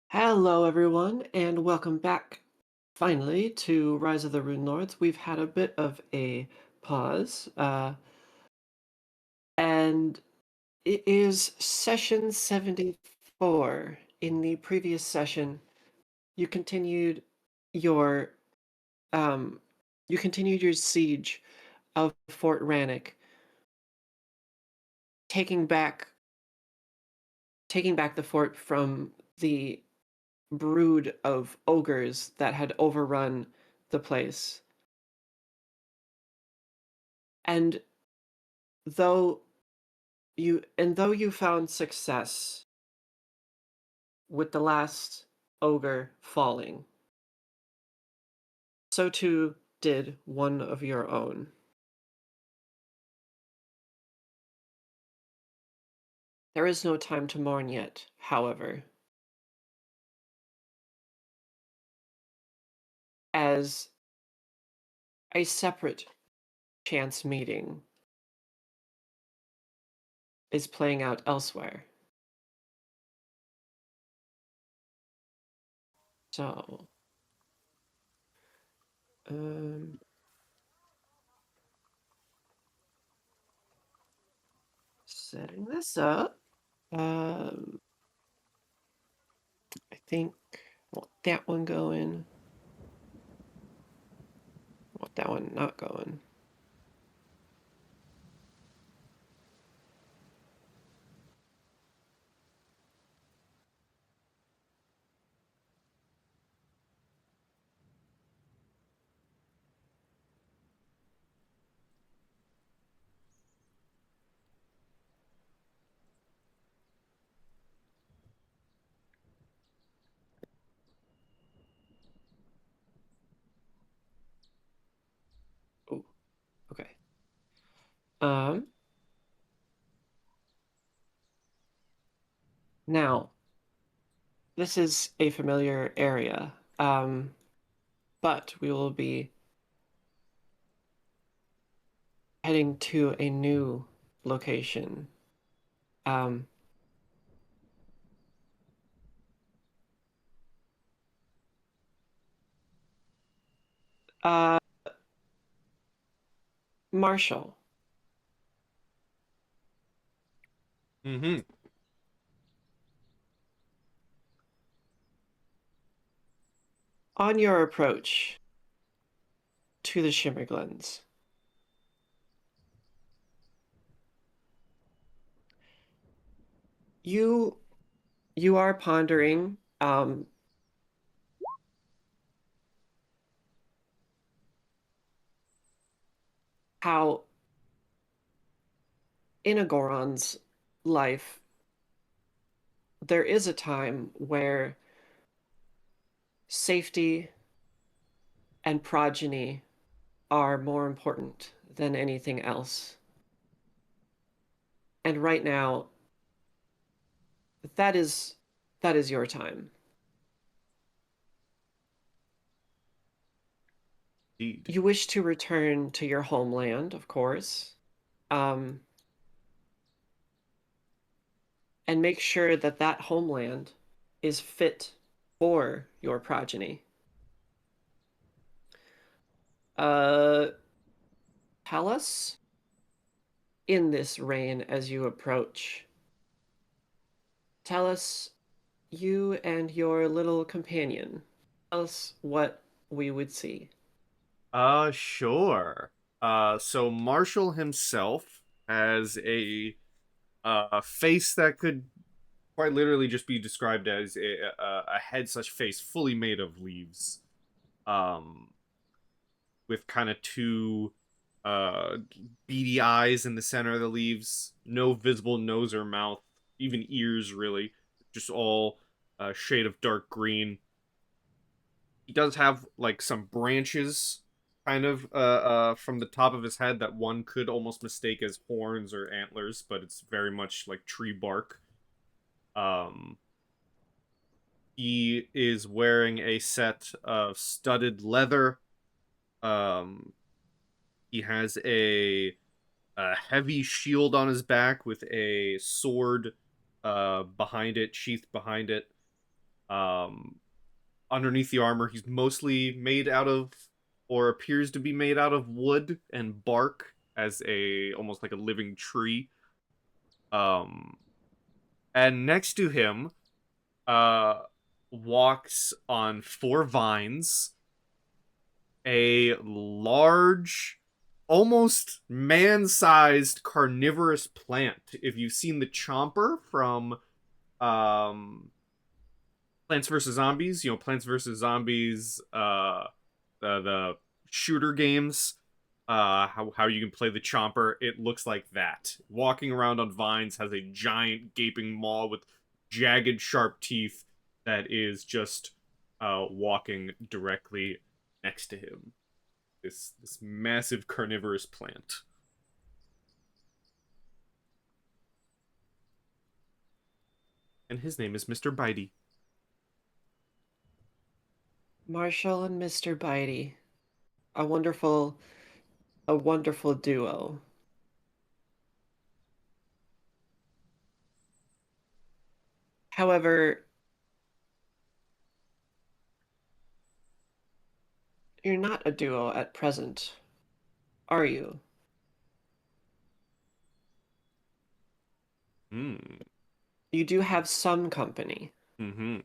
Hello, everyone, and welcome back finally to Rise of the Runelords. We've had a bit of a pause, and it is session 74. In the previous session, you continued your um, you continued your siege of Fort Rannoch, taking back taking back the fort from the brood of ogres that had overrun the place. And though though you found success with the last ogre falling, so too did one of your own. There is no time to mourn yet, however, as a separate chance meeting is playing out elsewhere. So, um, setting this up, um, I think I want that one going, I want that one not going. Oh, okay. Um, Now, this is a familiar area, but we will be heading to a new location. Um, uh, Marshall, Mm-hmm. on your approach to the Shimmer Glens, you you are pondering how in Agoron's life there is a time where safety and progeny are more important than anything else. And right now, that is that is your time. Indeed. You wish to return to your homeland, of course, um, and make sure that that homeland is fit for your progeny. Uh, Tell us in this reign as you approach. Tell us, you and your little companion. Tell us what we would see. Sure. So Marshall himself has a face that could quite literally just be described as a head such face fully made of leaves. Um, with kind of two uh beady eyes in the center of the leaves, no visible nose or mouth, even ears really, just all a shade of dark green. He does have like some branches kind of from the top of his head that one could almost mistake as horns or antlers, but it's very much like tree bark. Um he is wearing a set of studded leather. Um he has a heavy shield on his back with a sword behind it, sheathed behind it. Um, Underneath the armor, he's mostly made out of, or appears to be made out of wood and bark, as a almost like a living tree. Um, and next to him, uh, walks on four vines a large, almost man-sized carnivorous plant. If you've seen the chomper from um Plants vs Zombies, Plants vs Zombies, the shooter games, how you can play the chomper, it looks like that. Walking around on vines, has a giant gaping maw with jagged, sharp teeth that is just walking directly next to him. This massive carnivorous plant. And his name is Mr. Bitey. Marshall and Mr. Bitey. A wonderful duo. However, you're not a duo at present, are you? Hmm. You do have some company. Mm-hmm.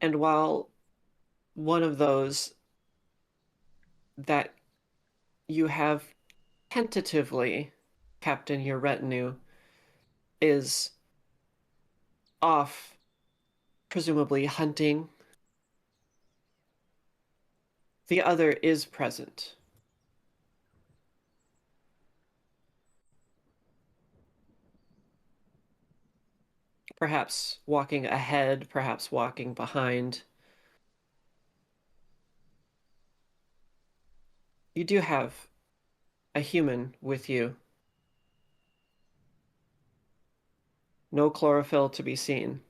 And while one of those that you have tentatively kept in your retinue is off, presumably hunting, the other is present. Perhaps walking ahead, perhaps walking behind. You do have a human with you. No chlorophyll to be seen.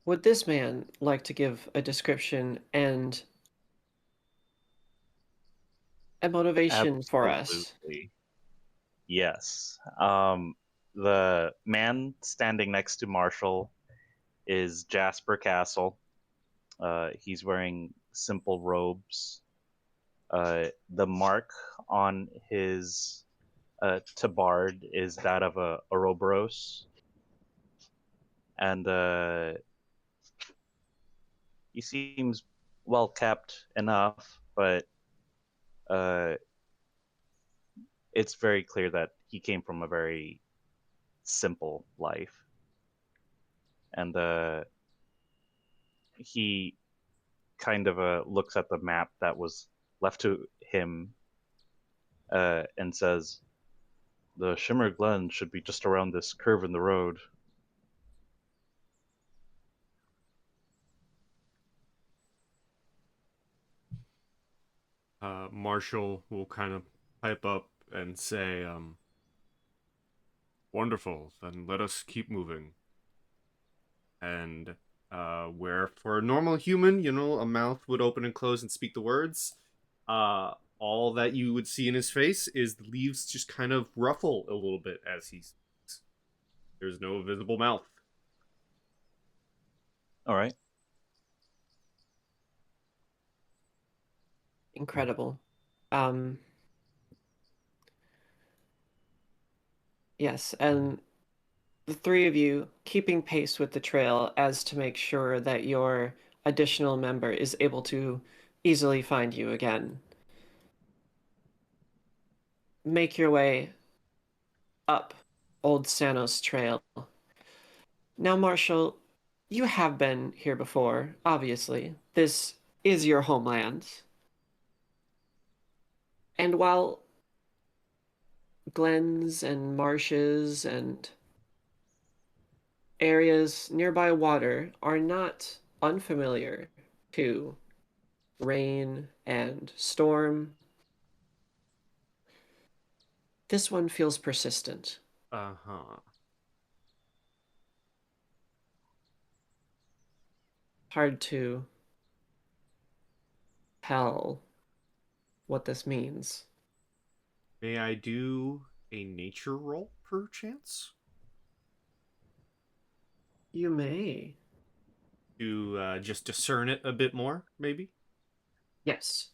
Would this man like to give a description and a motivation for us? Absolutely. Yes. The man standing next to Marshall is Jasper Castle. He's wearing simple robes. The mark on his tabard is that of a Ouroboros. And he seems well kept enough, but uh, it's very clear that he came from a very simple life. And he kind of looks at the map that was left to him and says, "The Shimmer Glen should be just around this curve in the road." Marshall will kind of pipe up and say, wonderful, then let us keep moving. And where for a normal human, a mouth would open and close and speak the words, all that you would see in his face is the leaves just kind of ruffle a little bit as he speaks. There's no visible mouth. All right. Incredible. Um, yes, and the three of you keeping pace with the trail as to make sure that your additional member is able to easily find you again. Make your way up Old Sanos Trail. Now, Marshall, you have been here before, obviously. This is your homeland. And while glens and marshes and areas nearby water are not unfamiliar to rain and storm, this one feels persistent. Uh-huh. Hard to tell what this means. May I do a nature roll, perchance? You may. To just discern it a bit more, maybe? Yes.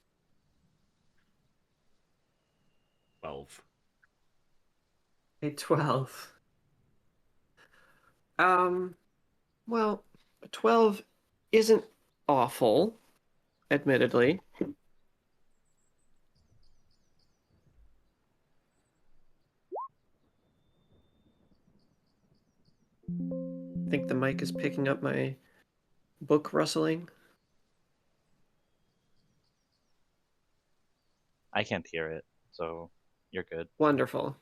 12. A 12. Um, well, a 12 isn't awful, admittedly. I think the mic is picking up my book rustling. I can't hear it, so you're good. Wonderful.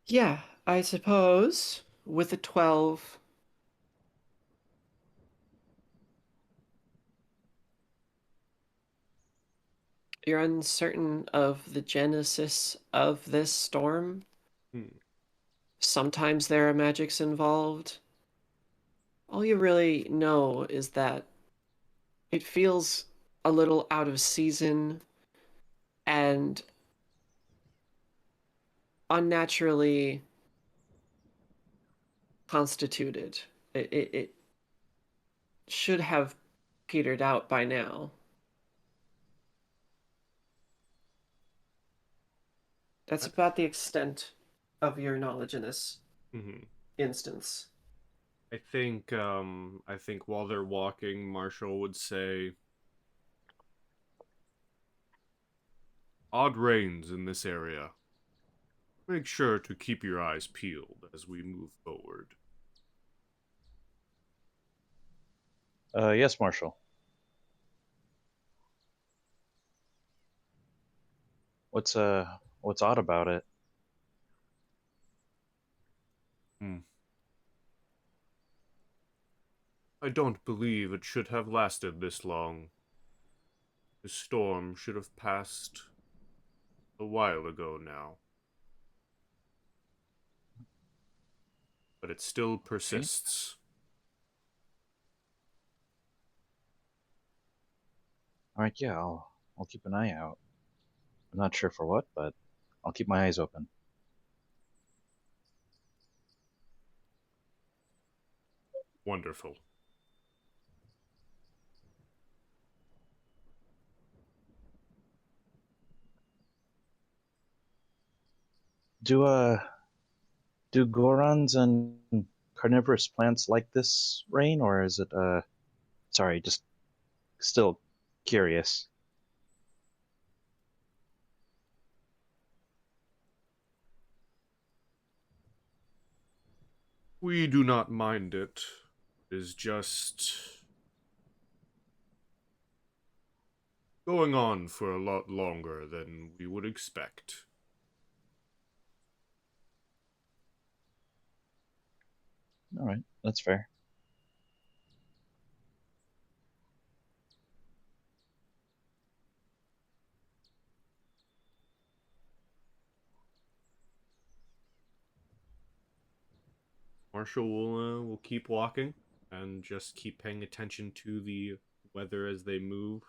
Yeah, I suppose with a 12, you're uncertain of the genesis of this storm. Hmm. Sometimes there are magics involved. All you really know is that it feels a little out of season and unnaturally constituted. It should have petered out by now. That's about the extent of your knowledge in this Mm-hmm. instance. I think while they're walking, Marshall would say, odd rains in this area. Make sure to keep your eyes peeled as we move forward. Yes, Marshall. What's odd about it? Hmm. I don't believe it should have lasted this long. The storm should have passed a while ago now. But it still Okay. persists. All right, yeah, I'll keep an eye out. I'm not sure for what, but I'll keep my eyes open. Wonderful. Do do Gorons and carnivorous plants like this rain, or is it sorry, just still curious. We do not mind it. It is just going on for a lot longer than we would expect. All right, that's fair. Marshall will keep walking and just keep paying attention to the weather as they move.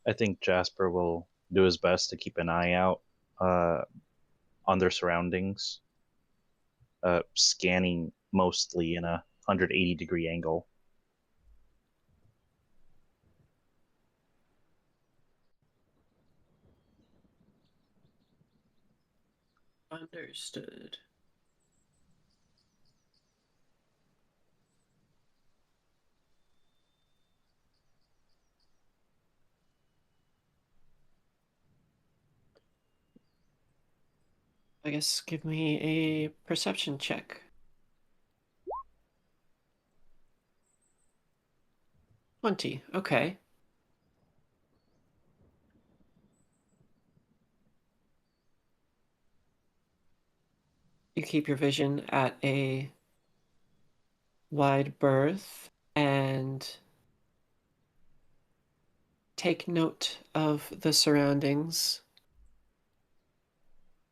I think Jasper will do his best to keep an eye out uh, on their surroundings, scanning mostly in a 180-degree angle. Understood. I guess give me a perception check. 20. Okay. You keep your vision at a wide berth and take note of the surroundings.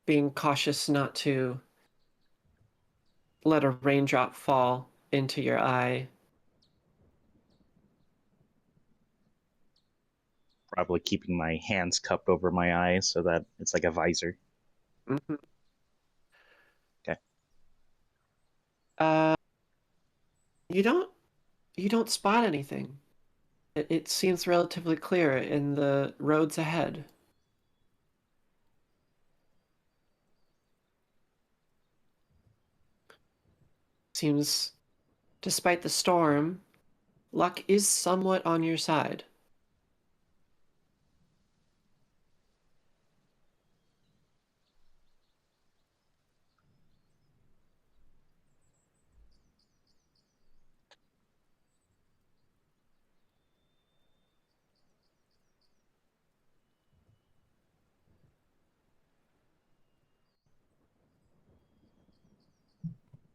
being cautious not to let a raindrop fall into your eye. Probably keeping my hands cupped over my eyes so that it's like a visor. Mm-hmm. Okay. Uh, you don't spot anything. It seems relatively clear in the roads ahead. Seems, despite the storm, luck is somewhat on your side.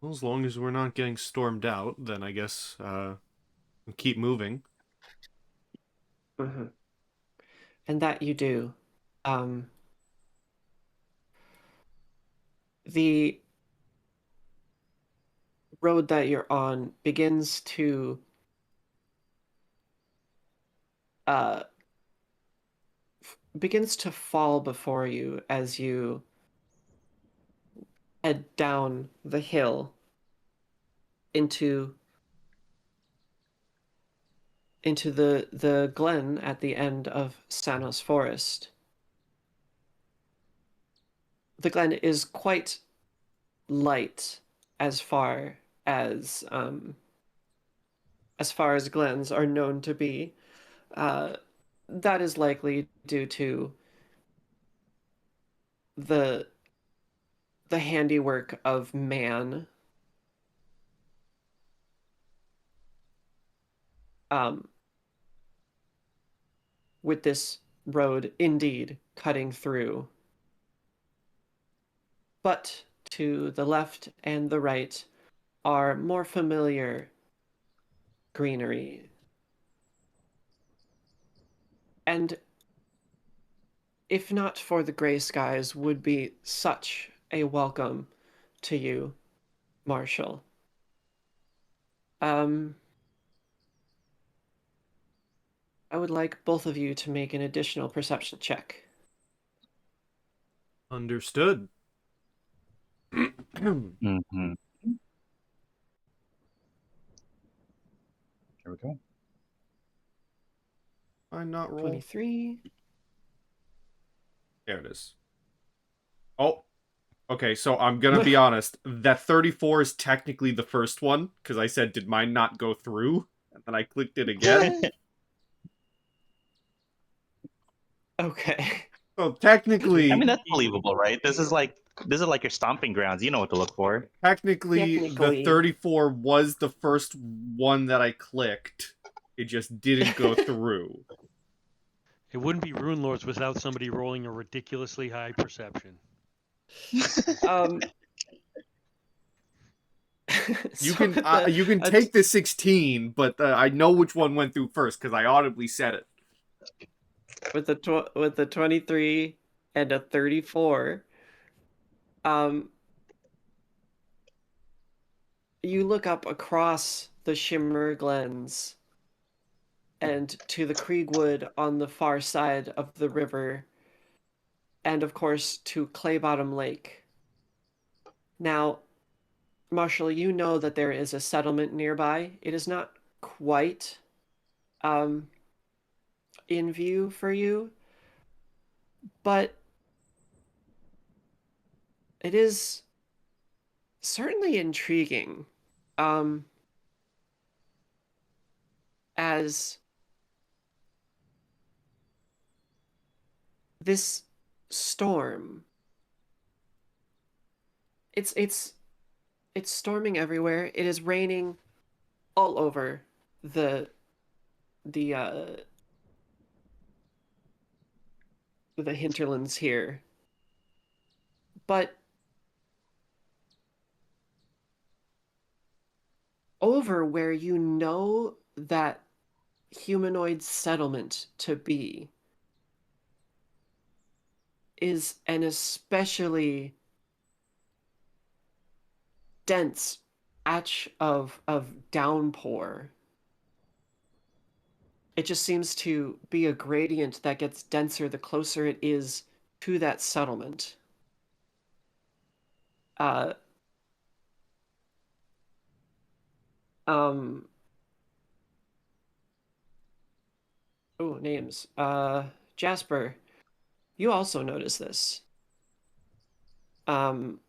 Well, as long as we're not getting stormed out, then I guess keep moving. Mm-hmm. And that you do. Um, the road that you're on uh, begins to fall before you as you head down the hill into the glen at the end of Sanos Forest. The glen is quite light as far as glens are known to be. Uh, that is likely due to the the handiwork of man. Um, with this road indeed cutting through. But to the left and the right are more familiar greenery. And if not for the gray skies, would be such a welcome to you, Marshall. Um, I would like both of you to make an additional perception check. Understood. Mm-hmm. There we go. I'm not roll. 23. There it is. Oh, okay. So I'm gonna be honest. That 34 is technically the first one because I said, "Did mine not go through?" And then I clicked it again. Okay. So I technically, mean, that's believable, right? This is like your stomping grounds. You know what to look for. the Technically. 34 was the first one that I clicked. It just didn't go through. It wouldn't be Runelords without somebody rolling a ridiculously high perception. Um, You so can with the you can a take the 16, but I know which one went through first because I audibly said it. with the 23 and a 34, um, you look up across the Shimmer Glens and to the Kriegwood on the far side of the river, and of course to Claybottom Lake. Now, Marshall, you know that there is a settlement nearby. It is not quite um, in view for you, but it is certainly intriguing. Um, as this storm, it's it's it's storming everywhere. It is raining all over the the uh the hinterlands here. But over where you know that humanoid settlement to be is an especially dense patch of downpour. It just seems to be a gradient that gets denser the closer it is to that settlement. Uh, um, oh, names. Jasper, you also notice this. Um,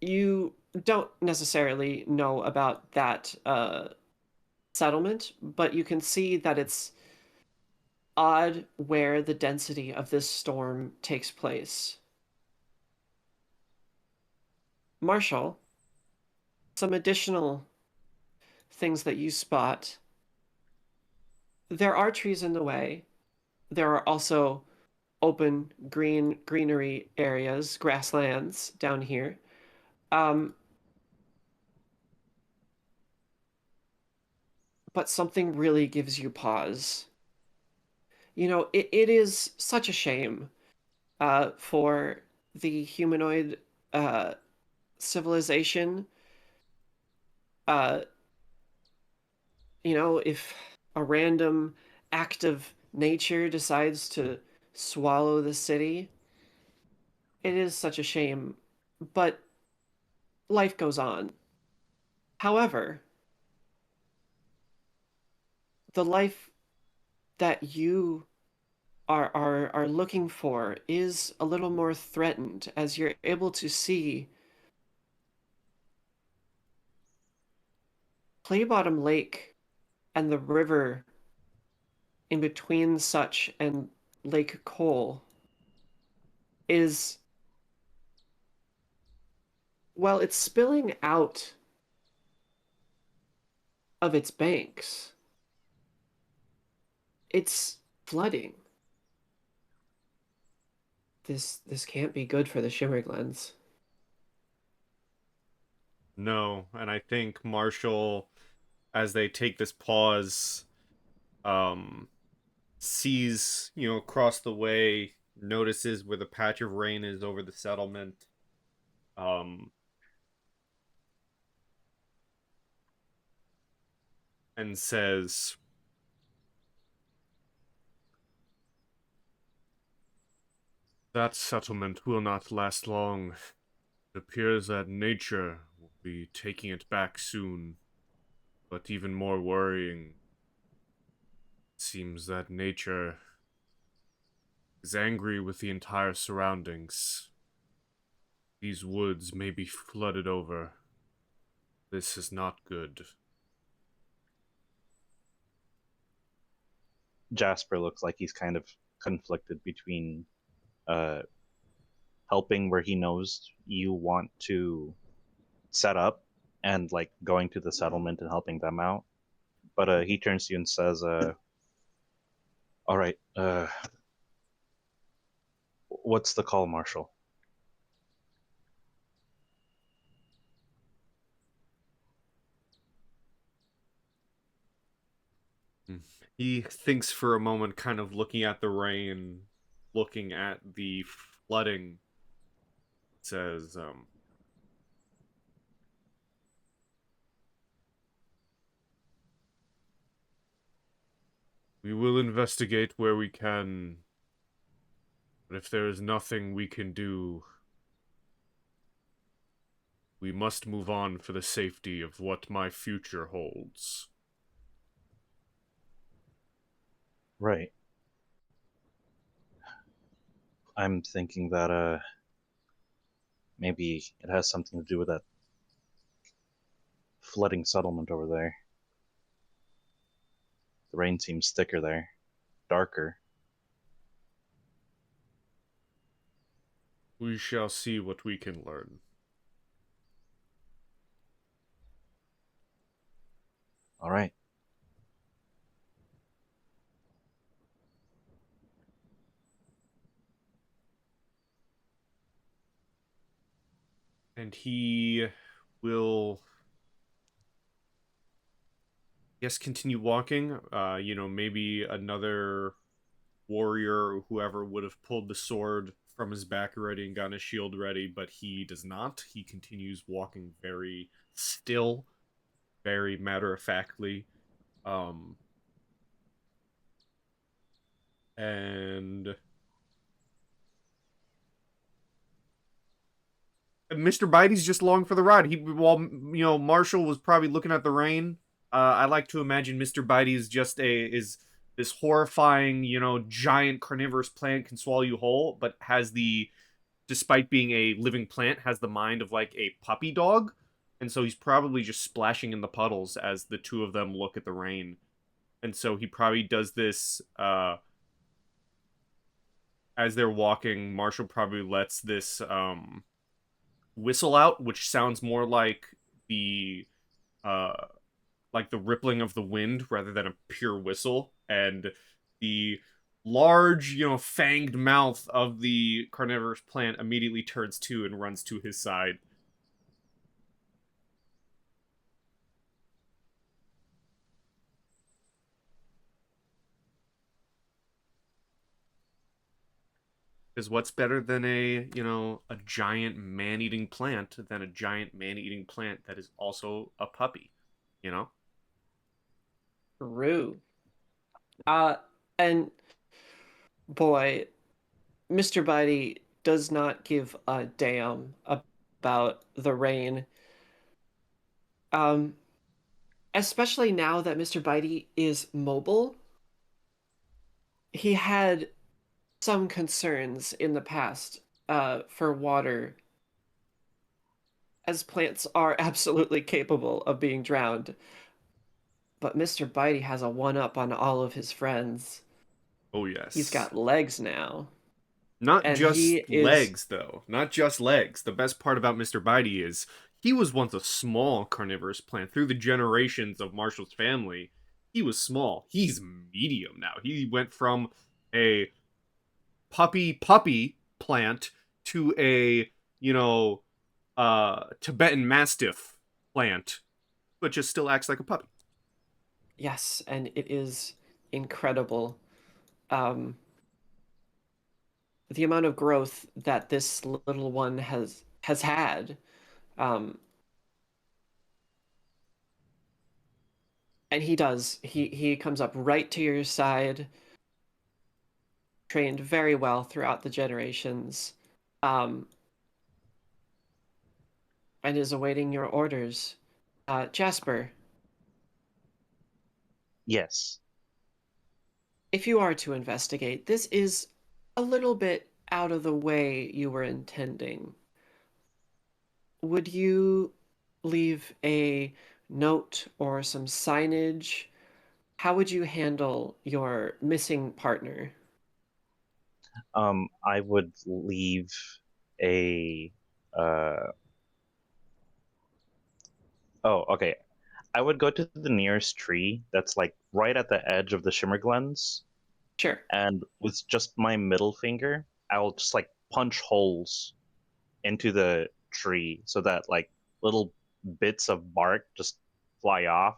you don't necessarily know about that settlement, but you can see that it's odd where the density of this storm takes place. Marshall, some additional things that you spot. There are trees in the way. There are also open greenery areas, grasslands down here. Um, but something really gives you pause. You know, it is such a shame for the humanoid uh, civilization. Uh, you know, if a random act of nature decides to swallow the city, it is such a shame. But life goes on. However, the life that you are looking for is a little more threatened as you're able to see Claybottom Lake and the river in between such and Lake Cole is, well, it's spilling out of its banks. It's flooding. This can't be good for the Shimmerglens. No, and I think Marshall, as they take this pause, um, sees, across the way, notices where the patch of rain is over the settlement, um, and says, "That settlement will not last long. It appears that nature will be taking it back soon. But even more worrying, it seems that nature is angry with the entire surroundings. These woods may be flooded over. This is not good." Jasper looks like he's kind of conflicted between uh, helping where he knows you want to set up and like going to the settlement and helping them out. But he turns to you and says, "All right, what's the call, Marshal?" He thinks for a moment, kind of looking at the rain, looking at the flooding, says, "We will investigate where we can, but if there is nothing we can do, we must move on for the safety of what my future holds." Right. I'm thinking that maybe it has something to do with that flooding settlement over there. The rain seems thicker there, darker. We shall see what we can learn. All right. And he will, yes, continue walking. Maybe another warrior or whoever would have pulled the sword from his back already and gotten his shield ready, but he does not. He continues walking very still, very matter of factly. Um, and Mr. Bitey's just along for the ride. While Marshall was probably looking at the rain. I like to imagine Mr. Bitey is just is this horrifying, giant carnivorous plant can swallow you whole, but despite being a living plant, has the mind of like a puppy dog, and so he's probably just splashing in the puddles as the two of them look at the rain, and so he probably does this. As they're walking, Marshall probably lets this whistle out, which sounds more the uh like the rippling of the wind rather than a pure whistle, and the large, fanged mouth of the carnivorous plant immediately turns to and runs to his side. Because what's better than a giant man-eating plant than a giant man-eating plant that is also a puppy, you know? True. And boy, Mr. Bitey does not give a damn about the rain. Um, Especially now that Mr. Bitey is mobile. He had some concerns in the past for water, as plants are absolutely capable of being drowned. But Mr. Bitey has a one-up on all of his friends. Oh, He's yes. got legs now. Not And he just is... legs, though. Not just legs. The best part about Mr. Bitey is he was once a small carnivorous plant. Through the generations of Marshall's family, he was small. He's medium now. He went from a puppy plant to a, Tibetan Mastiff plant, but just still acts like a puppy. Yes, and it is incredible. Um, the amount of growth that this little one has had. Um, and he does. He comes up right to your side, trained very well throughout the generations, um, and is awaiting your orders. Jasper, Yes. if you are to investigate, this is a little bit out of the way you were intending. Would you leave a note or some signage? How would you handle your missing partner? I would leave a. Uh... Oh, okay. I would go to the nearest tree that's like right at the edge of the Shimmer Glens, Sure. and with just my middle finger, I'll just like punch holes into the tree so that like little bits of bark just fly off,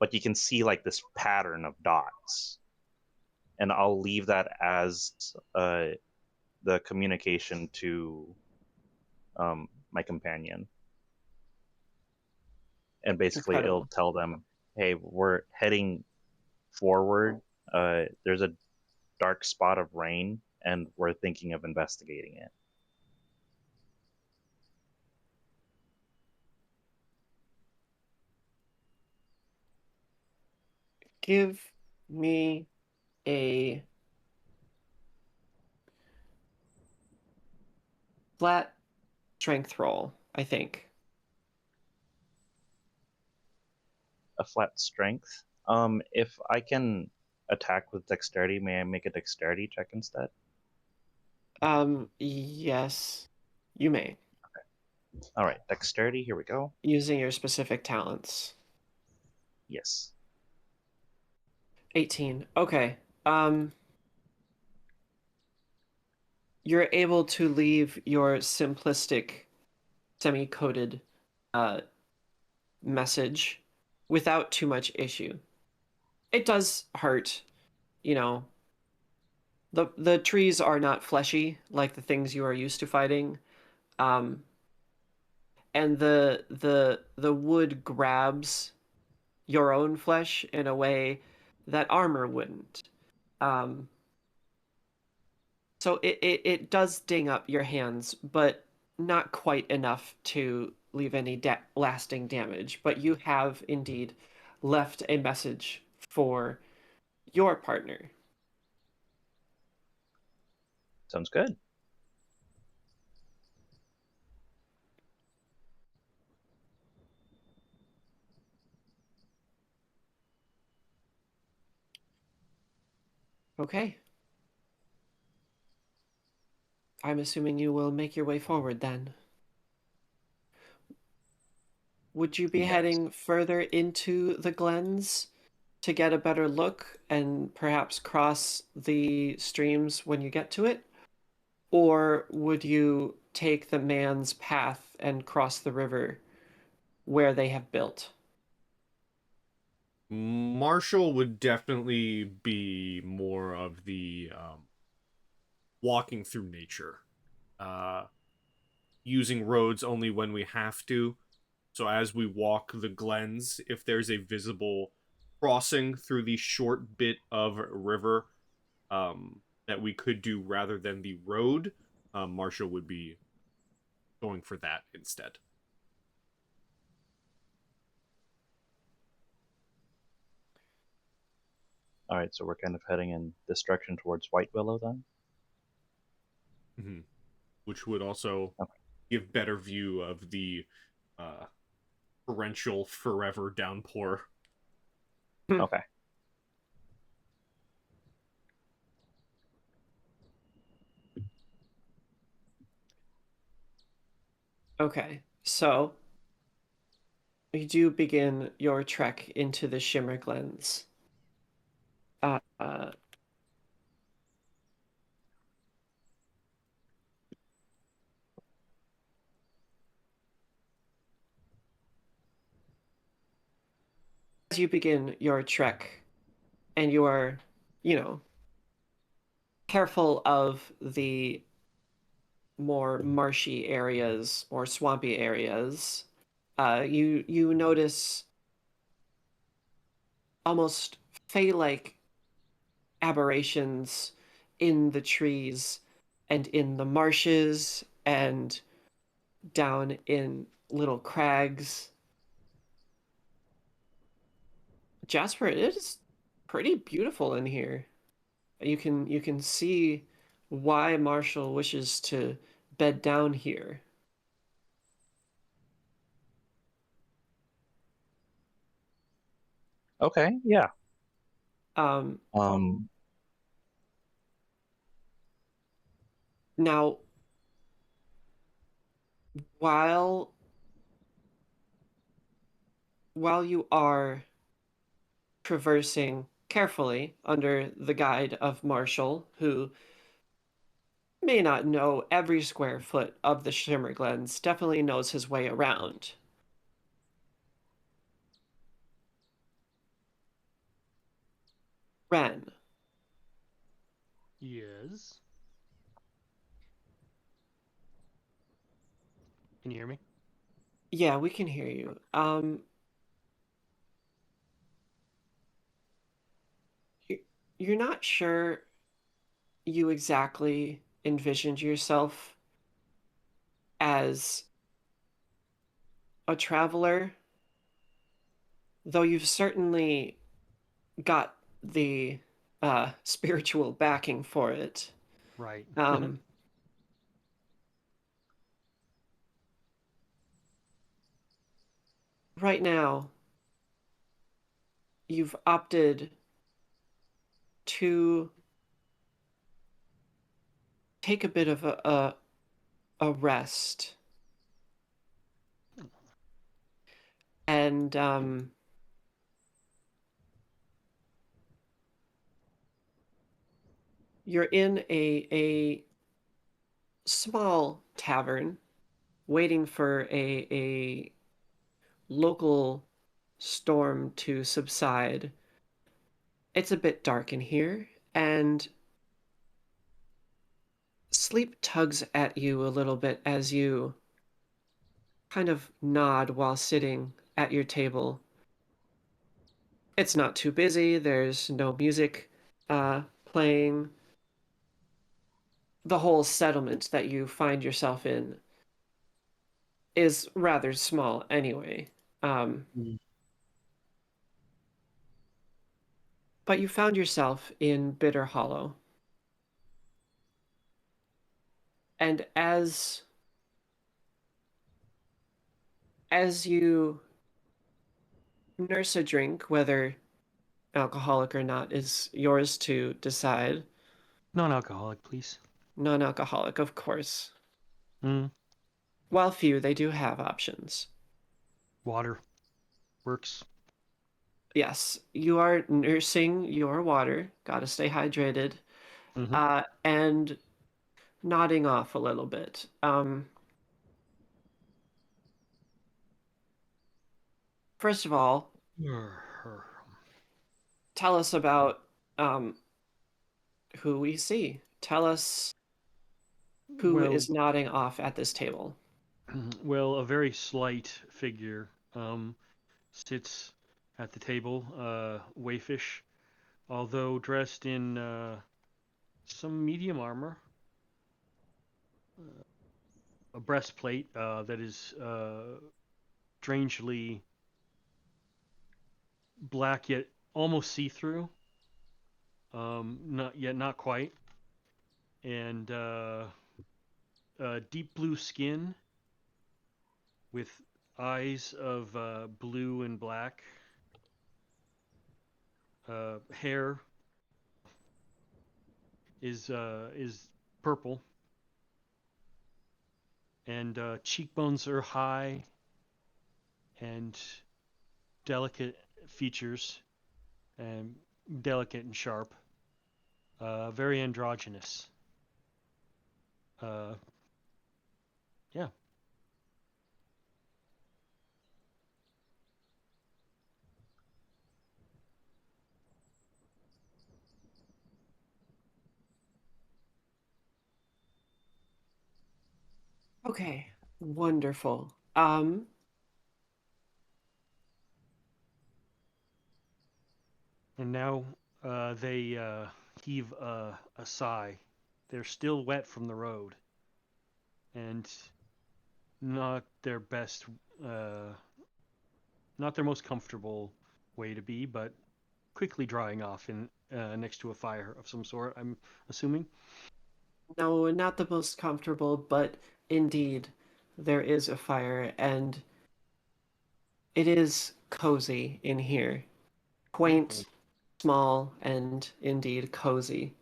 but you can see like this pattern of dots. And I'll leave that as the communication to my companion. And basically, it'll Incredible. tell them, "Hey, we're heading forward. There's a dark spot of rain, and we're thinking of investigating it." Give me a flat strength roll, I think. A flat strength. If I can attack with dexterity, may I make a dexterity check instead? Yes, you may, All right, dexterity. Here we go. using your specific talents. Yes. 18. Okay. Um, you're able to leave your simplistic semi-coded uh message without too much issue. It does hurt, you know, The trees are not fleshy like the things you are used to fighting. Um, and the wood grabs your own flesh in a way that armor wouldn't. Um, so it does ding up your hands, but not quite enough to leave any lasting damage. But you have indeed left a message for your partner. Sounds good. Okay. I'm assuming you will make your way forward then. Would you be Yes. heading further into the glens to get a better look and perhaps cross the streams when you get to it? Or would you take the man's path and cross the river where they have built? Marshall would definitely be more of the walking through nature, uh, using roads only when we have to. So as we walk the glens, if there's a visible crossing through the short bit of river that we could do rather than the road, Marshall would be going for that instead. All right, so we're kind of heading in this direction towards White Willow then. Mm-hmm. Which would also Okay. give better view of the uh, torrential forever downpour. Okay. Okay, so you do begin your trek into the Shimmer Glens. Uh, uh, as you begin your trek, and you are, you know, careful of the more marshy areas or swampy areas, you notice almost fey-like aberrations in the trees and in the marshes and down in little crags. Jasper, it is pretty beautiful in here. You can see why Marshall wishes to bed down here. Okay, yeah. Um, Um, Now, while while you are traversing carefully under the guide of Marshall, who may not know every square foot of the Shimmer Glens, definitely knows his way around. Ren, Yes. Can you hear me? yeah, we can hear you. You- you're not sure you exactly envisioned yourself as a traveler, though you've certainly got the spiritual backing for it. Right. Um, right now, you've opted to take a bit of a rest. And you're in a small tavern waiting for a local storm to subside. It's a bit dark in here, and sleep tugs at you a little bit as you kind of nod while sitting at your table. It's not too busy, there's no music playing. The whole settlement that you find yourself in is rather small anyway. Um, Mm. but you found yourself in Bitter Hollow. And as you nurse a drink, whether alcoholic or not is yours to decide. Non-alcoholic, please. Non-alcoholic, of course. Mm. While few, they do have options. Water works. Yes, you are nursing your water. Gotta stay hydrated. Mm-hmm. And nodding off a little bit. First of all, tell us about um, who we see. Tell us who Well, is nodding off at this table. well, a very slight figure sits at the table, wayfish, although dressed in some medium armor, a breastplate that is strangely black yet almost see-through, not yet, not quite, and deep blue skin with eyes of blue and black, hair is purple, and cheekbones are high and delicate features and delicate and sharp, very androgynous. Uh, yeah. Okay, wonderful. And now they heave a sigh. They're still wet from the road, and not their best, uh, not their most comfortable way to be, but quickly drying off in next to a fire of some sort. I'm assuming. No, not the most comfortable, but indeed, there is a fire, and it is cozy in here. Wonderful. Quaint, small, and indeed cozy.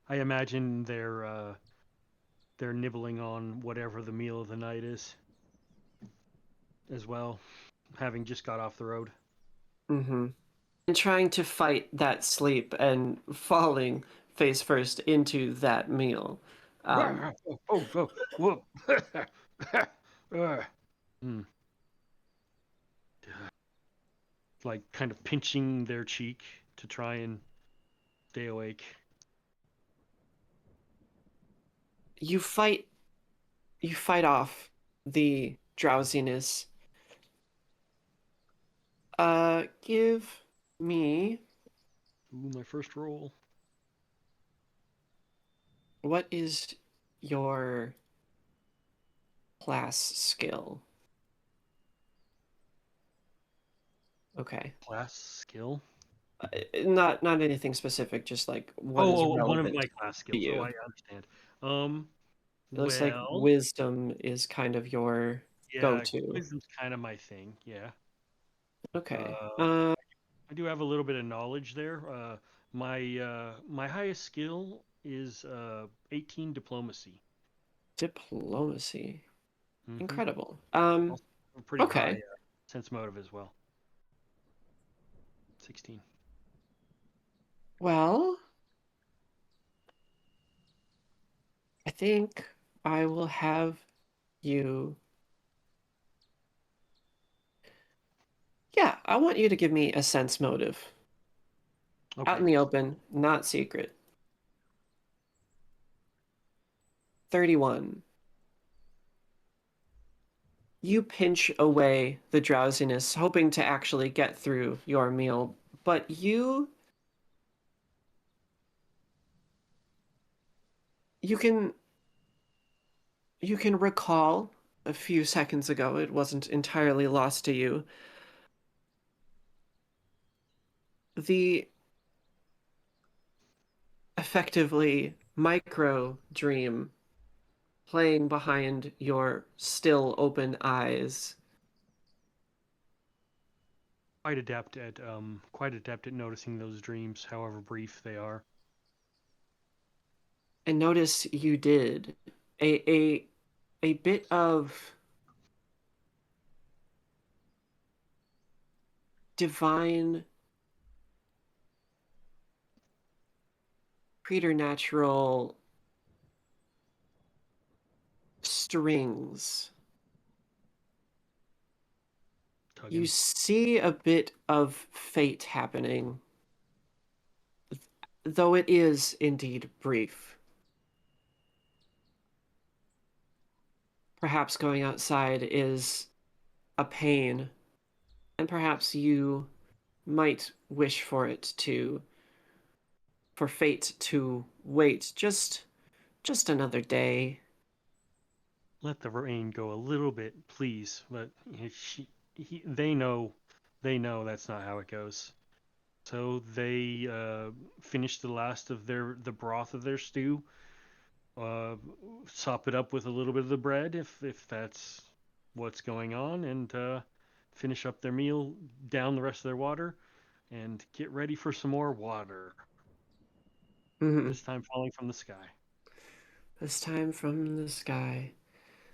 I imagine they're nibbling on whatever the meal of the night is as well, having just got off the road. Mm-hmm. And trying to fight that sleep and falling face first into that meal. Um, Whoa. Hmm. Like kind of pinching their cheek to try and stay awake. you fight you fight off the drowsiness. Give me Ooh, my first roll. what is your class skill? Okay. Class skill. Not anything specific, just like what is One of relevant my class to skills. Oh, you. I understand. Um, It looks like well, wisdom is kind of your yeah, go-to. wisdom's kind of my thing. Yeah. Okay. Uh, I do have a little bit of knowledge there. My highest skill is 18 diplomacy. Diplomacy. Mm-hmm. Incredible. Also a pretty high Okay. sense motive as well. 16. Well, I think I will have you. Yeah, I want you to give me a sense motive. Out in Okay. the open, not secret. 31. You pinch away the drowsiness, hoping to actually get through your meal, but you can recall a few seconds ago, it wasn't entirely lost to you, the effectively micro dream playing behind your still open eyes. Quite adept at noticing those dreams, however brief they are. And notice you did a bit of divine preternatural strings. Tugging. You see a bit of fate happening, though it is indeed brief. Perhaps going outside is a pain, and perhaps you might wish for fate to wait just another day. Let the rain go a little bit, please. But they know that's not how it goes. So they finish the last of the broth of their stew. Sop it up with a little bit of the bread if that's what's going on, and finish up their meal, down the rest of their water, and get ready for some more water. Mm-hmm. This time falling from the sky. This time from the sky.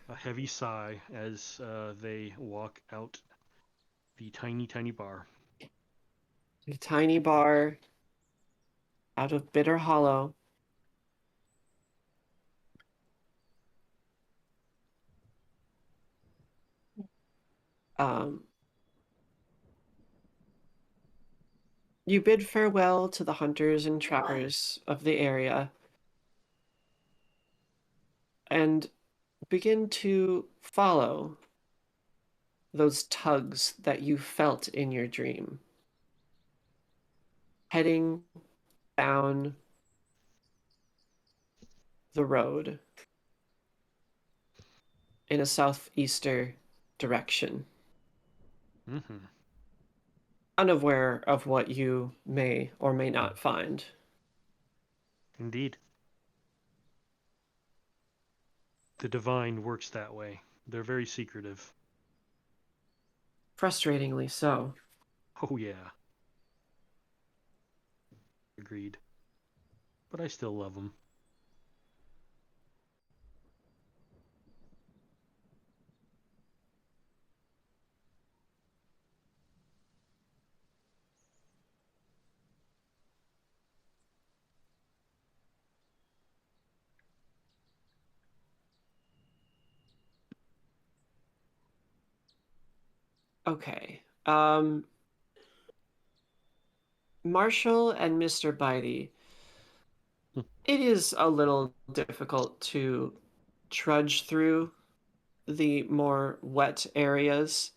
A heavy sigh as they walk out the tiny, tiny bar. A tiny bar out of Bitter Hollow. Um, you bid farewell to the hunters and trappers of the area and begin to follow those tugs that you felt in your dream, heading down the road in a southeaster direction, Mm-hmm. unaware of what you may or may not find. Indeed. The divine works that way. They're very secretive. Frustratingly so. Oh, yeah. Agreed. But I still love them. Okay. Marshall and Mr. Bitey, it is a little difficult to trudge through the more wet areas.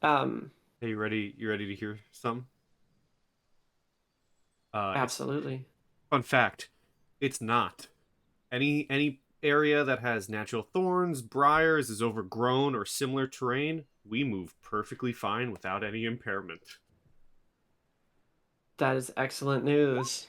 Hey, you ready? You ready to hear some? It's Absolutely. fun fact. It's not. Any area that has natural thorns, briars, is overgrown, or similar terrain, we move perfectly fine without any impairment. That is excellent news.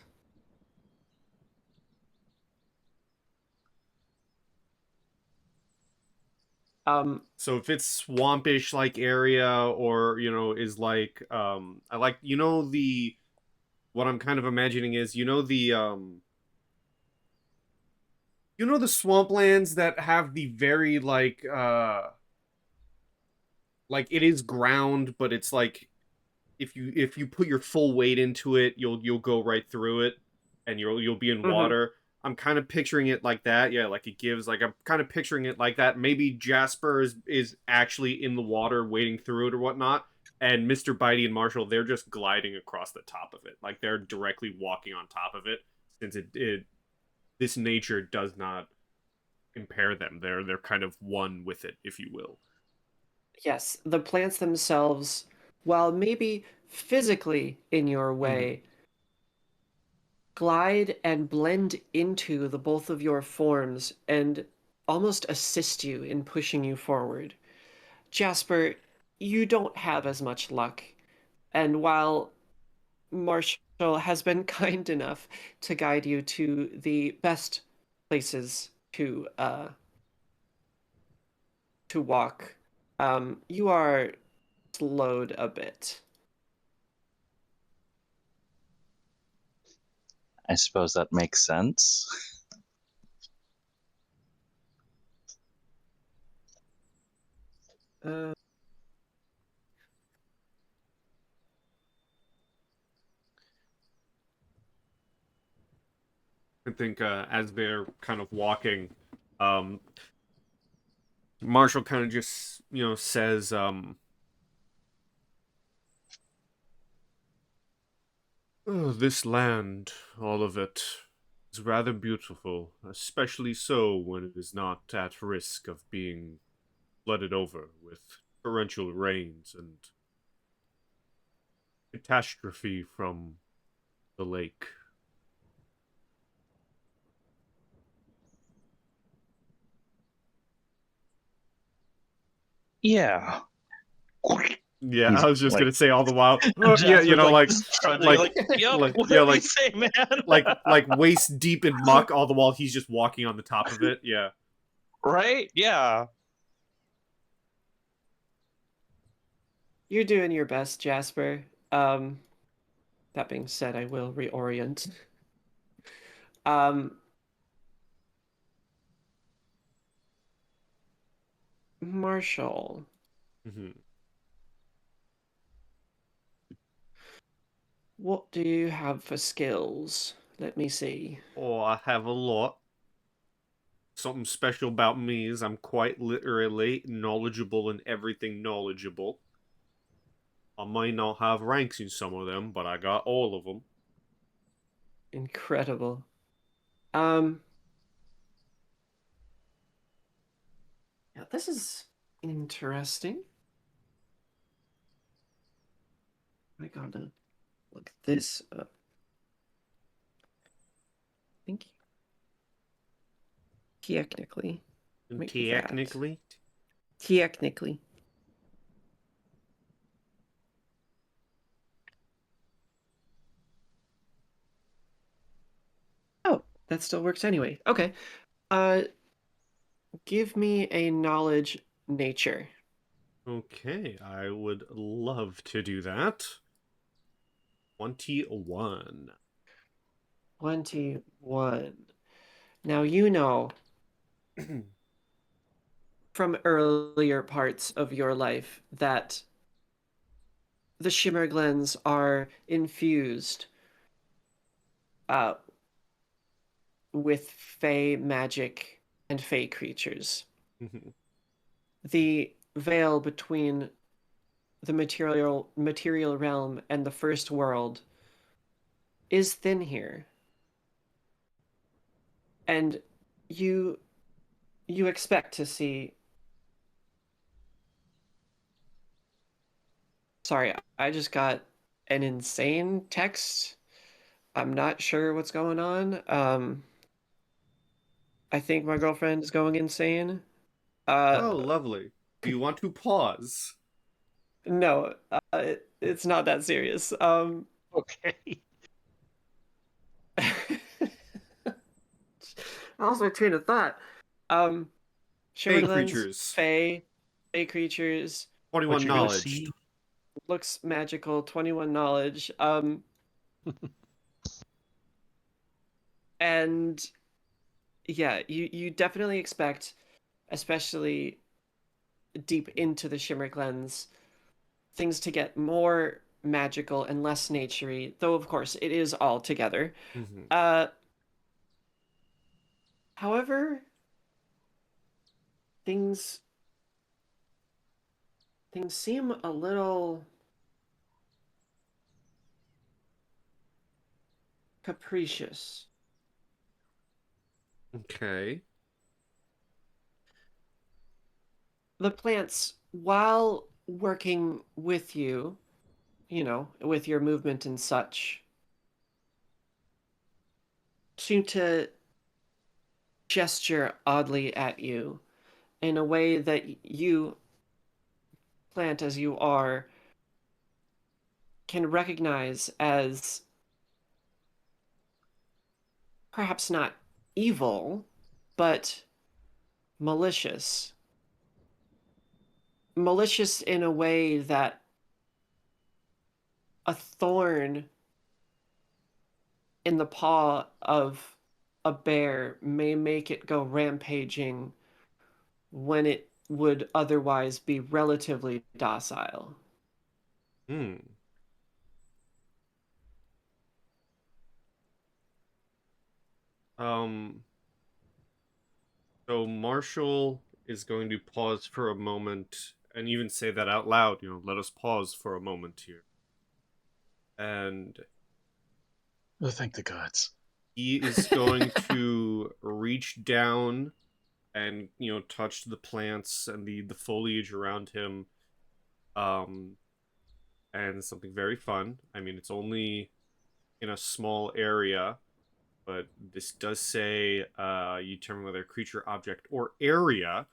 So if it's swampish like area, or is like I like, the what I'm kind of imagining is, the swamplands that have the very like it is ground, but it's like if you put your full weight into it, you'll go right through it, and you'll be in Mhm. water. I'm kind of picturing it like that. Yeah, like it gives like I'm kind of picturing it like that. Maybe Jasper is actually in the water wading through it or whatnot, and Mr. Bitey and Marshall, they're just gliding across the top of it. Like they're directly walking on top of it, since it this nature does not impair them. They're kind of one with it, if you will. Yes, the plants themselves, while maybe physically in your Mhm. way, glide and blend into the both of your forms and almost assist you in pushing you forward. Jasper, you don't have as much luck, and while Marshall has been kind enough to guide you to the best places to walk, you are slowed a bit. I suppose that makes sense. Uh, I think as they're kind of walking, um, Marshall kind of just says, "Oh, this land, all of it, is rather beautiful, especially so when it is not at risk of being flooded over with torrential rains and catastrophe from the lake." Yeah. Yeah, He's I was just like, gonna say all the while, yeah, Jasper's like just trudging, like, like, yep, yeah, whatever you say, man. like waist deep in muck, all the while he's just walking on the top of it. Yeah. Right? Yeah. you're doing your best, Jasper. That being said, I will reorient. Um, Marshall, Hmm. what do you have for skills? Let me see. Oh, I have a lot. Something special about me is I'm quite literally knowledgeable in everything knowledgeable. I might not have ranks in some of them, but I got all of them. Incredible. Um, yeah, this is interesting. I gotta look this up. Thank you. Technically, And make that. technically, Technically. Oh, that still works anyway. Okay. Uh, give me a knowledge nature. okay, I would love to do that. 21. 21. Now you know from earlier parts of your life that the Shimmer Glens are infused uh, with fey magic and fey creatures. The veil between the material realm and the first world is thin here, and you you expect to see. Sorry, I just got an insane text. I'm not sure what's going on. I think my girlfriend is going insane. Uh, Oh, lovely. Do you want to pause? no, it's not that serious. Okay. I lost my train of thought. Um, Fey Shimmerglen's creatures. Fey creatures, 21 What you're gonna knowledge. see? looks magical, 21 knowledge. And yeah, you definitely expect, especially deep into the Shimmer Glens, things to get more magical and less naturey, though of course it is all together. Hmm. Uh, however, things things seem a little capricious. Okay. the plants, while working with you, with your movement and such, seem to gesture oddly at you in a way that you, plant as you are, can recognize as perhaps not evil, but malicious. Malicious in a way that a thorn in the paw of a bear may make it go rampaging when it would otherwise be relatively docile. Hmm. Um, so Marshall is going to pause for a moment and even say that out loud, let us pause for a moment here. And Oh, thank the gods. he is going to reach down and, touch the plants and the foliage around him. Um, and something very fun. I mean, it's only in a small area, but this does say you determine whether creature, object, or area.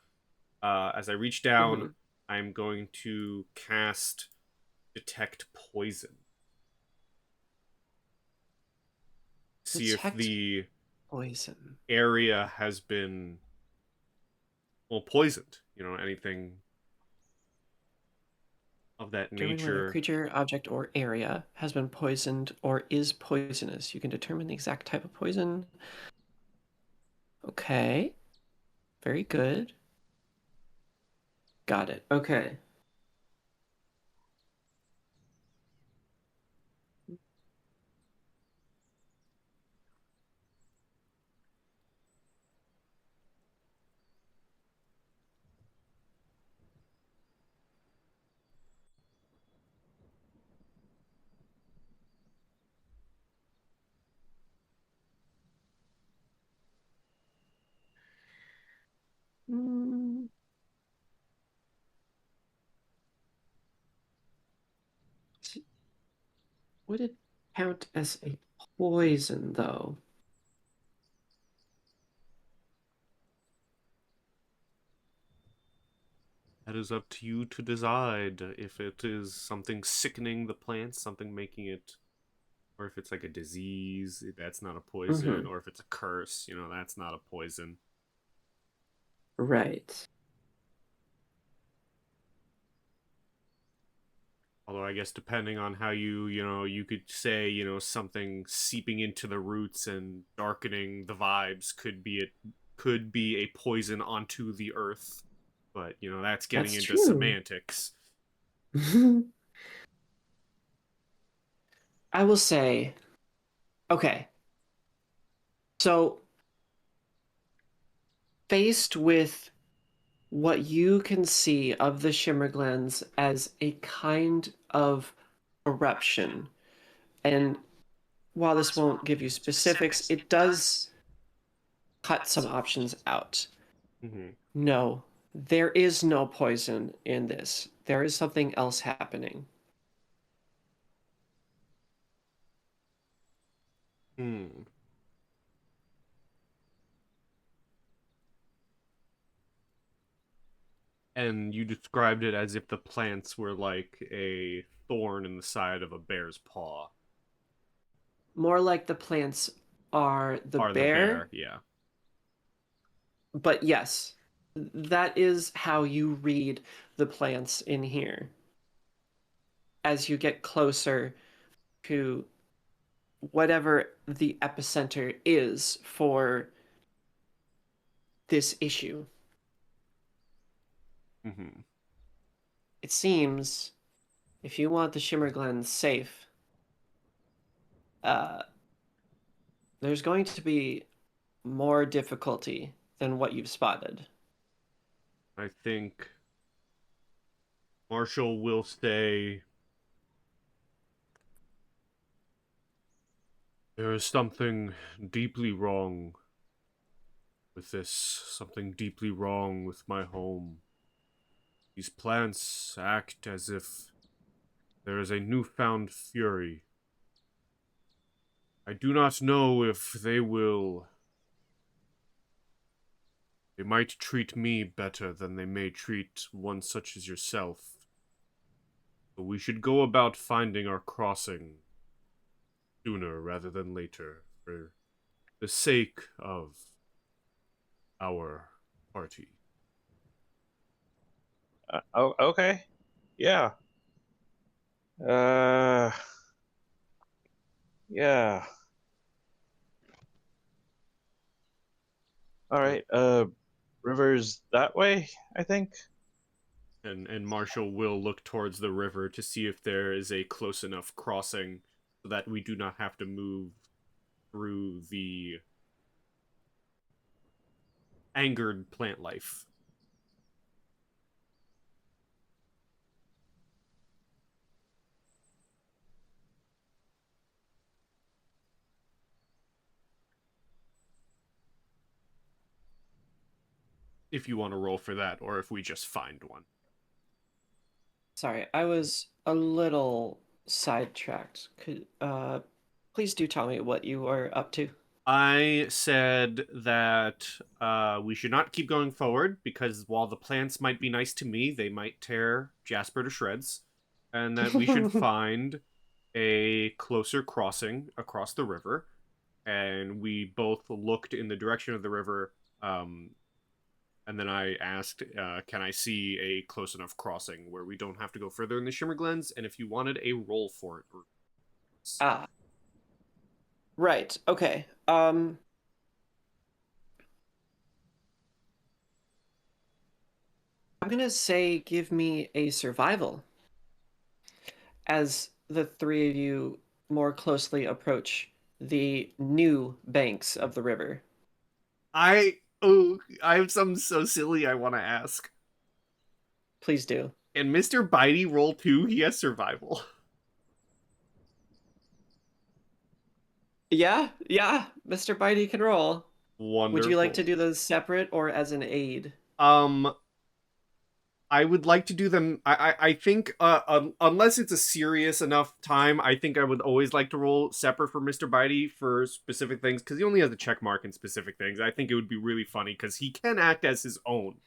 As I reach down, Mm-hmm. I'm going to cast Detect Poison. See if Detect the poison. area has been, well, poisoned. Anything of that Determine whether nature. creature, object, or area has been poisoned or is poisonous. You can determine the exact type of poison. Okay. Very good. Got it. Okay. Mm, would it count as a poison, though? That is up to you to decide if it is something sickening the plants, something making it, or if it's like a disease, that's not a poison, Mm-hmm. or if it's a curse, that's not a poison. Right. Although I guess depending on how you could say, something seeping into the roots and darkening the vibes could be a poison onto the earth. But, that's getting That's into true. semantics. I will say, okay, so faced with what you can see of the Shimmer Glens as a kind of eruption, and while this won't give you specifics, it does cut some options out. Mm-hmm. No, there is no poison in this. There is something else happening. Hmm. And you described it as if the plants were like a thorn in the side of a bear's paw. More like the plants are the Are the bear, bear, yeah. but yes, that is how you read the plants in here. As you get closer to whatever the epicenter is for this issue. Mm-hmm. It seems if you want the Shimmer Glen safe, uh, there's going to be more difficulty than what you've spotted. I think Marshall will say there is something deeply wrong with this, something deeply wrong with my home. These plants act as if there is a newfound fury. I do not know if they will... They might treat me better than they may treat one such as yourself. But we should go about finding our crossing sooner rather than later, for the sake of our party. Oh, okay. Yeah. Uh, yeah. All right. River's that way, I think. And Marshall will look towards the river to see if there is a close enough crossing so that we do not have to move through the angered plant life. If you want to roll for that, or if we just find one. Sorry, I was a little sidetracked. Please do tell me what you are up to. I said that we should not keep going forward because while the plants might be nice to me, they might tear Jasper to shreds, and that we should find a closer crossing across the river. And we both looked in the direction of the river, and then I asked, can I see a close enough crossing where we don't have to go further in the Shimmer Glens, and if you wanted a roll for it. Ah. Right, okay. I'm gonna say give me a survival as the three of you more closely approach the new banks of the river. I have something so silly I want to ask. Please do. And Mr. Bitey roll 2, he has survival. Yeah, Mr. Bitey can roll. Wonderful. Would you like to do those separate or as an aid? I would like to do them. I think unless it's a serious enough time, I think I would always like to roll separate for Mr. Bitey for specific things because he only has a check mark in specific things. I think it would be really funny because he can act as his own.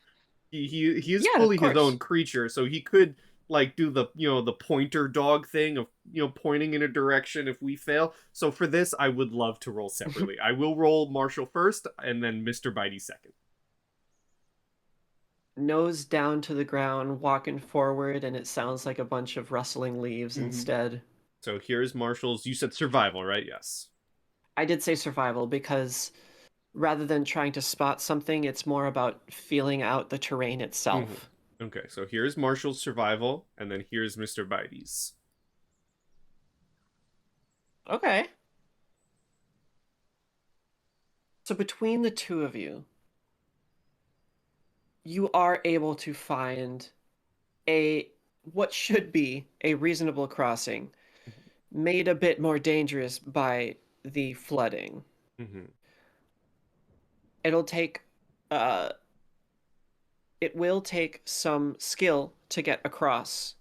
He is Yeah, fully of his course. own creature, so he could like do the the pointer dog thing of pointing in a direction if we fail. So for this, I would love to roll separately. I will roll Marshall first, and then Mr. Bitey second. Nose down to the ground, walking forward, and it sounds like a bunch of rustling leaves Mhm. instead. So here's Marshall's. You said survival, right? Yes. I did say survival because rather than trying to spot something, it's more about feeling out the terrain itself. Okay, so here's Marshall's survival, and then here's Mr. Bitey's. Okay. So between the two of you, you are able to find what should be a reasonable crossing, made a bit more dangerous by the flooding. Mm-hmm. It'll take uh it will take some skill to get across.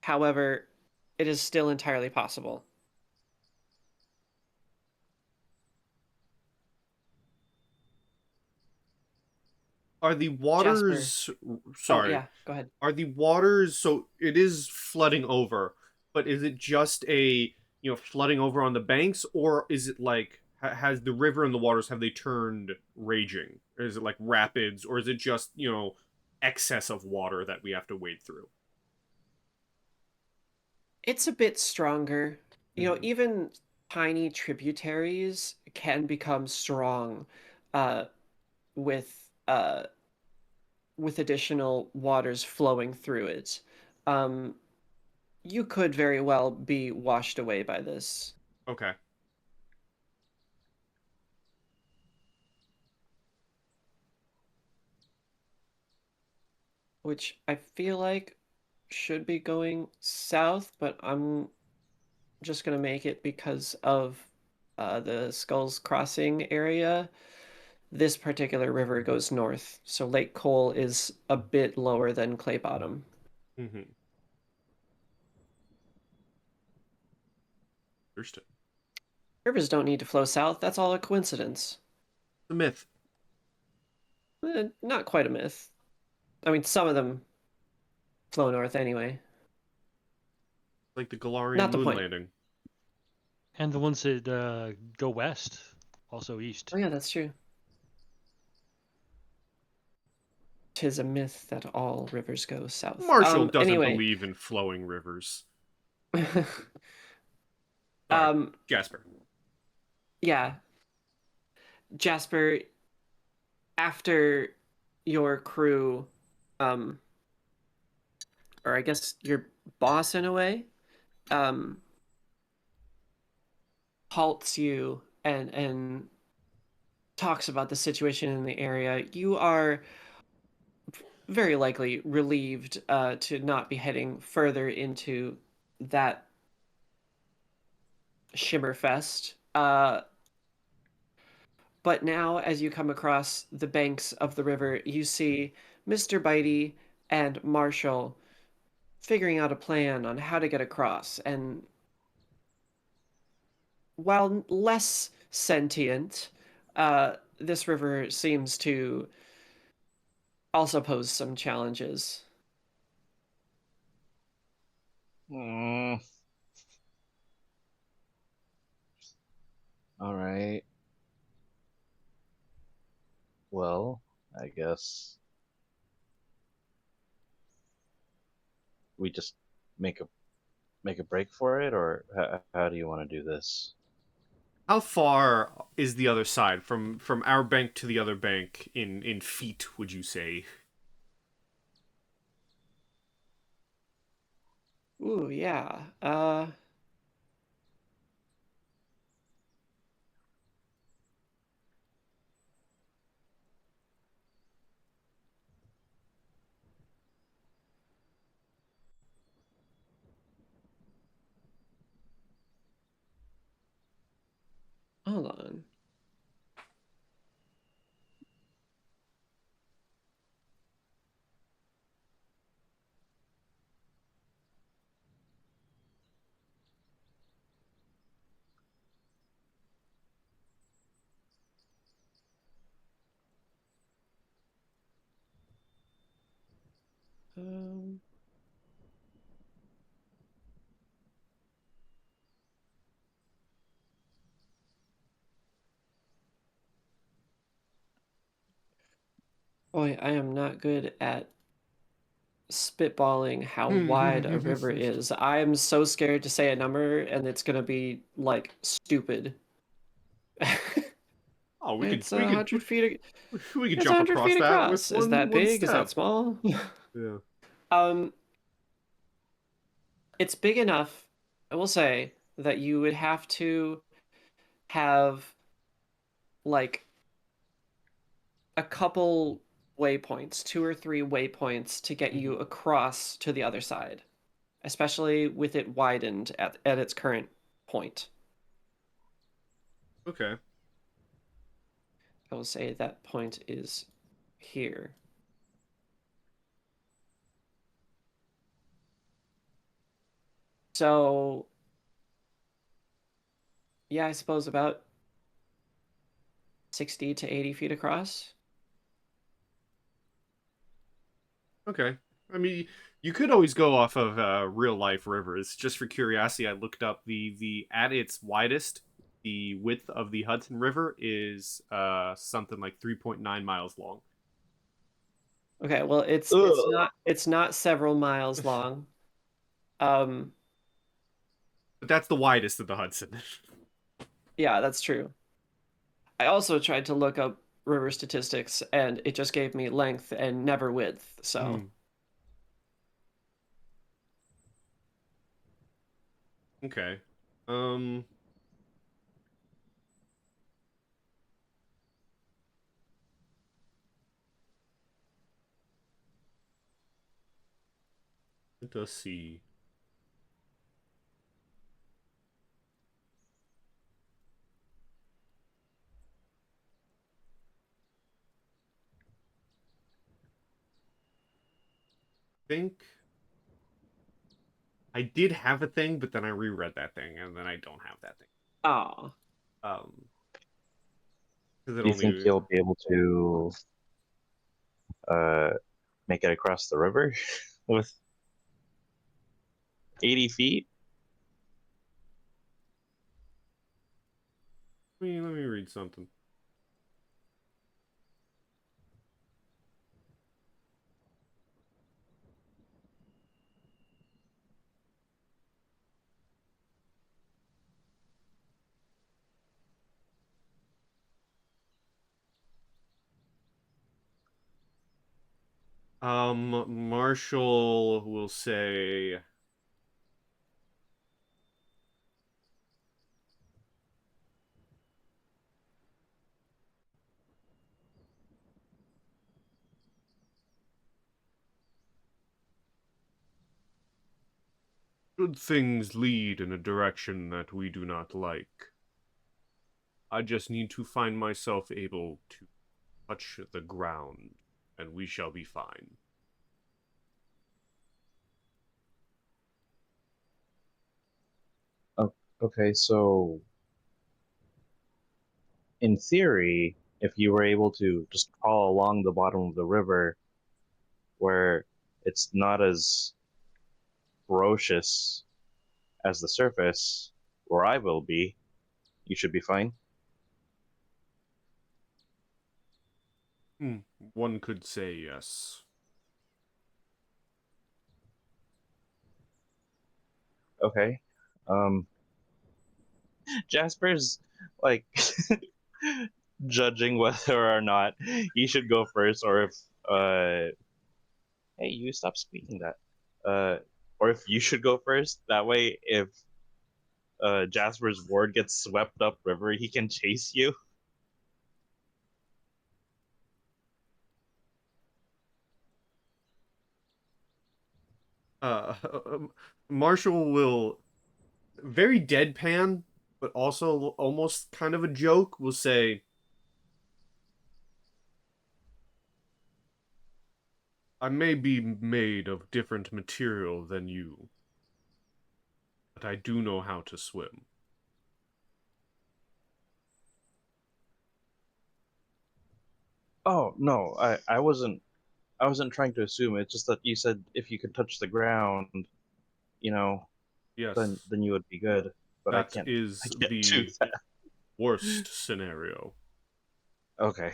However, it is still entirely possible. Are the Jasper. waters... Oh, Sorry. yeah, go ahead. Are the waters... So it is flooding over, but is it just a, flooding over on the banks, or is it like... Has the river and the waters, have they turned raging? Or is it like rapids, or is it just, excess of water that we have to wade through? It's a bit stronger. Mhm. Even tiny tributaries can become strong uh with uh with additional waters flowing through it. Um you could very well be washed away by this, Okay. which I feel like should be going south, but I'm just gonna make it because of the Skulls Crossing area this particular river goes north. So Lake Cole is a bit lower than Clay Bottom. Mm-hmm. Understood. Rivers don't need to flow south. That's all a coincidence. The myth. Not quite a myth. I mean, some of them flow north anyway. Like the Galarian Not the moon point. landing. And the ones that go west, also east. Oh yeah, that's true. 'Tis a myth that all rivers go south. Marshall doesn't Anyway. believe in flowing rivers. Sorry, um, Jasper. yeah. Jasper, after your crew, or I guess your boss in a way, um, halts you and talks about the situation in the area, you are very likely relieved to not be heading further into that Shimmerfest. But now, as you come across the banks of the river, you see Mr. Bitey and Marshall figuring out a plan on how to get across. And while less sentient, this river seems to also pose some challenges. Mm. All right. Well, I guess we just make a break for it, or how do you want to do this? How far is the other side from our bank to the other bank in feet? Would you say? Ooh, yeah. Hold on. Um, Boy, I am not good at spitballing how wide a river is. I am so scared to say a number and it's gonna be like stupid. Oh, It's we a could hundred feet. we could It's a jump hundred across feet that with across. Is that one big? Is that step. small? Yeah. Um, it's big enough, I will say, that you would have to have like a couple waypoints, two or three waypoints to get you across to the other side, especially with it widened at its current point. Okay. I will say that point is here. So, yeah, I suppose about 60 to 80 feet across. Okay. I mean, you could always go off of real life rivers. Just for curiosity, I looked up the at its widest, the width of the Hudson River is something like 3.9 miles long. Okay, well, it's not several miles long. Um, But that's the widest of the Hudson. yeah, that's true. I also tried to look up river statistics and it just gave me length and never width. So, Hmm. Okay. Um. Let us see. think I did have a thing, but then I reread that thing, and then I don't have that thing. Oh, Because it Do you think only. you'll be able to uh, make it across the river with 80 feet? Let me read something. Marshall will say, "Good things lead in a direction that we do not like. I just need to find myself able to touch the ground, and we shall be fine." Oh, okay, so in theory, if you were able to just crawl along the bottom of the river where it's not as ferocious as the surface, where I will be, you should be fine. One could say yes. Okay. Um, Jasper's like judging whether or not he should go first, or if hey, you stop speaking that. Or if you should go first. That way, if Jasper's ward gets swept up river, he can chase you. Uh, Marshall will, very deadpan, but also almost kind of a joke, will say, "I may be made of different material than you, but I do know how to swim." Oh no, I wasn't trying to assume. It's just that you said if you could touch the ground, you know, Yes, then you would be good. But that I is can't do the that. worst scenario. Okay.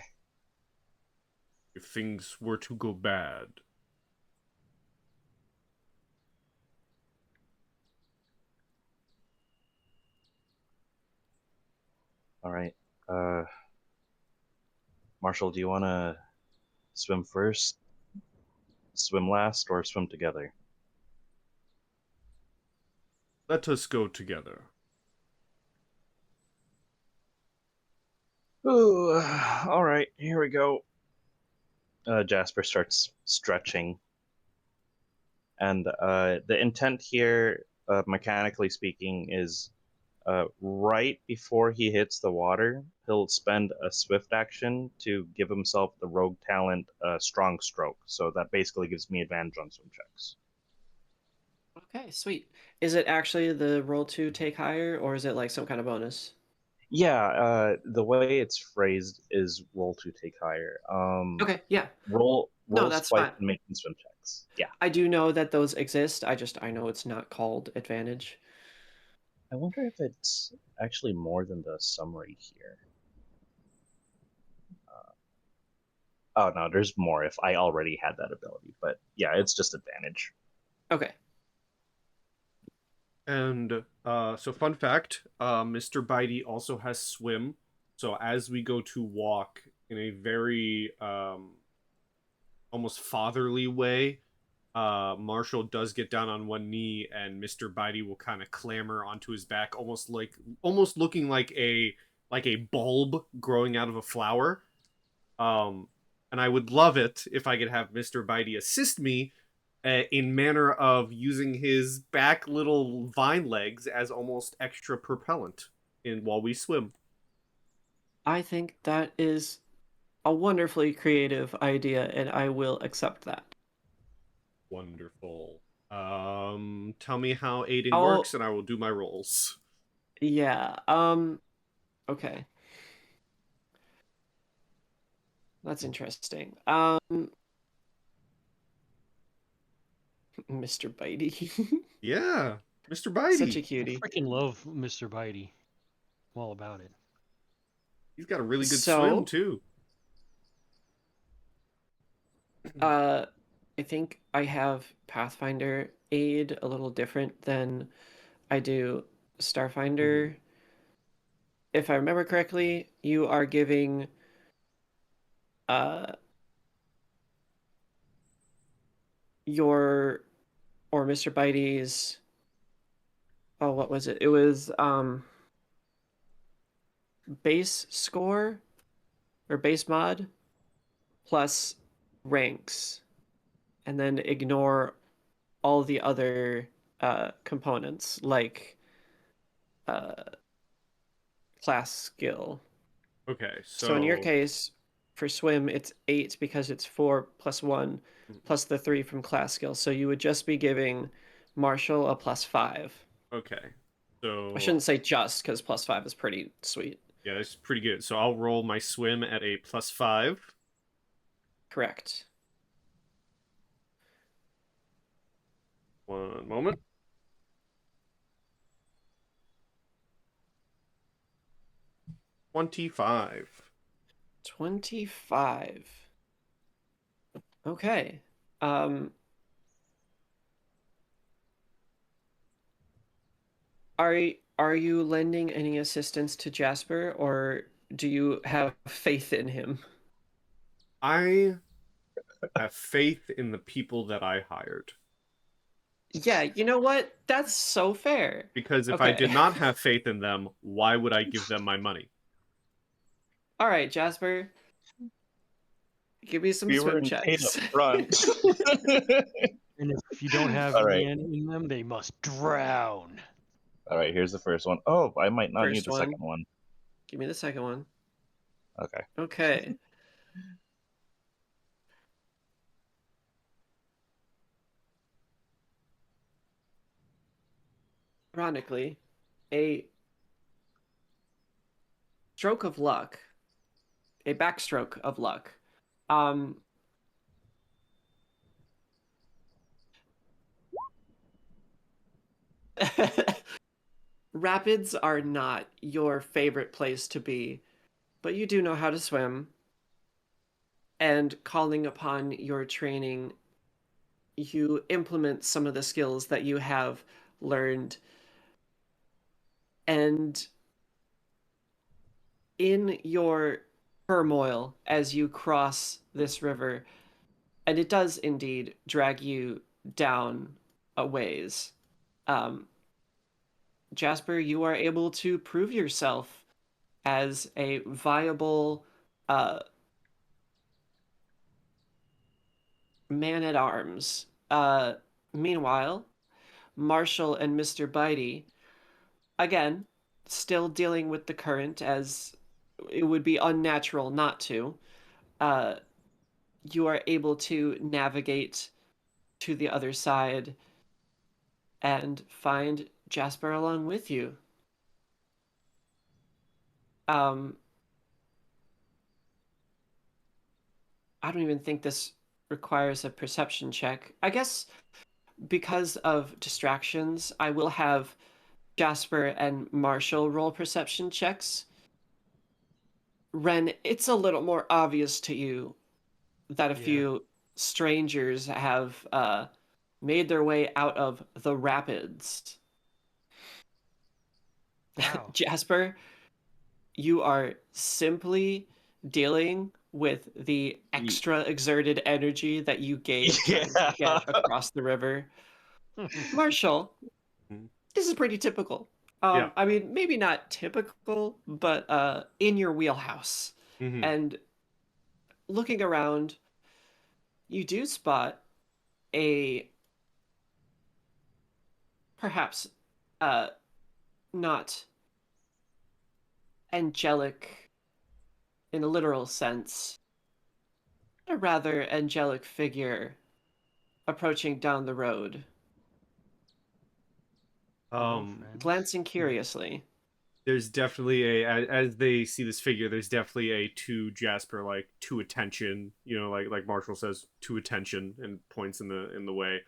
If things were to go bad. All right. Uh, Marshall, do you want to swim first, swim last, or swim together? Let us go together. Ooh, all right, here we go. Jasper starts stretching, and the intent here, mechanically speaking, is right before he hits the water, he'll spend a swift action to give himself the rogue talent strong stroke. So that basically gives me advantage on swim checks. okay, sweet. Is it actually the roll to take higher, or is it like some kind of bonus? Yeah, the way it's phrased is roll to take higher. Okay, yeah. No, Roll that's swipe fine. and making swim checks. Yeah. I do know that those exist. I know it's not called advantage. I wonder if it's actually more than the summary here. Oh no, there's more if I already had that ability. But yeah, it's just advantage. Okay. And so fun fact, Mr. Bitey also has swim. So as we go to walk in a very almost fatherly way, Marshall does get down on one knee, and Mr. Bitey will kind of clamber onto his back, almost looking like a bulb growing out of a flower. Um, and I would love it if I could have Mr. Bitey assist me in manner of using his back little vine legs as almost extra propellant in while we swim. I think that is a wonderfully creative idea, and I will accept that. Wonderful. Tell me how aiding Oh, works, and I will do my rolls. yeah. Okay. That's interesting. Mr. Bitey. Yeah, Mr. Such a Bitey. I cutie. freaking love Mr. Bitey. I'm all about it. He's got a really good swim So, too. uh, I think I have Pathfinder aid a little different than I do Mhm. Starfinder. If I remember correctly, you are giving uh your or Mr. Bitey's, oh, what was it? It was base score or base mod plus ranks, and then ignore all the other components like uh class skill. Okay, So in your so case, for swim, it's 8 because it's 4 plus 1 plus the 3 from class skill. So you would just be giving Marshall a plus 5. okay, I so shouldn't say just because plus 5 is pretty sweet. yeah, that's pretty good. So I'll roll my swim at a +5. Correct. One moment. 25. 25. Okay. Um, are you lending any assistance to Jasper, or do you have faith in him? I have faith in the people that I hired. Yeah, you know what? That's so fair. Because if I Okay. did not have faith in them, why would I give them my money? All right, Jasper, give me some We were swim in paid up checks. front. And if you don't have All right. man in them, they must drown. All right, here's the first one. Oh, I might not need First the second one. one. Give me the second one. Okay. Okay. Ironically, a stroke of luck, a backstroke of luck. Um, Rapids are not your favorite place to be, but you do know how to swim, and calling upon your training, you implement some of the skills that you have learned. And in your turmoil as you cross this river, and it does indeed drag you down a ways, um, Jasper, you are able to prove yourself as a viable uh, man at arms. Meanwhile, Marshall and Mr. Bitey, again, still dealing with the current as it would be unnatural not to. Uh, you are able to navigate to the other side and find Jasper along with you. Um, I don't even think this requires a perception check. I guess because of distractions, I will have Jasper and Marshall roll perception checks. Ren, it's a little more obvious to you that a Yeah. few strangers have made their way out of the rapids. Wow. Jasper, you are simply dealing with the extra exerted energy that you gave trying to Yeah. get across the river. Marshall, Mhm. this is pretty typical. Yeah. I mean, maybe not typical, but in your wheelhouse. Hmm. And looking around, you do spot a perhaps uh not angelic in a literal sense, a rather angelic figure approaching down the road, Hello, Um, friends. glancing curiously. there's definitely as they see this figure, there's definitely a to Jasper, like, to attention, like Marshall says, to attention, and points in the way.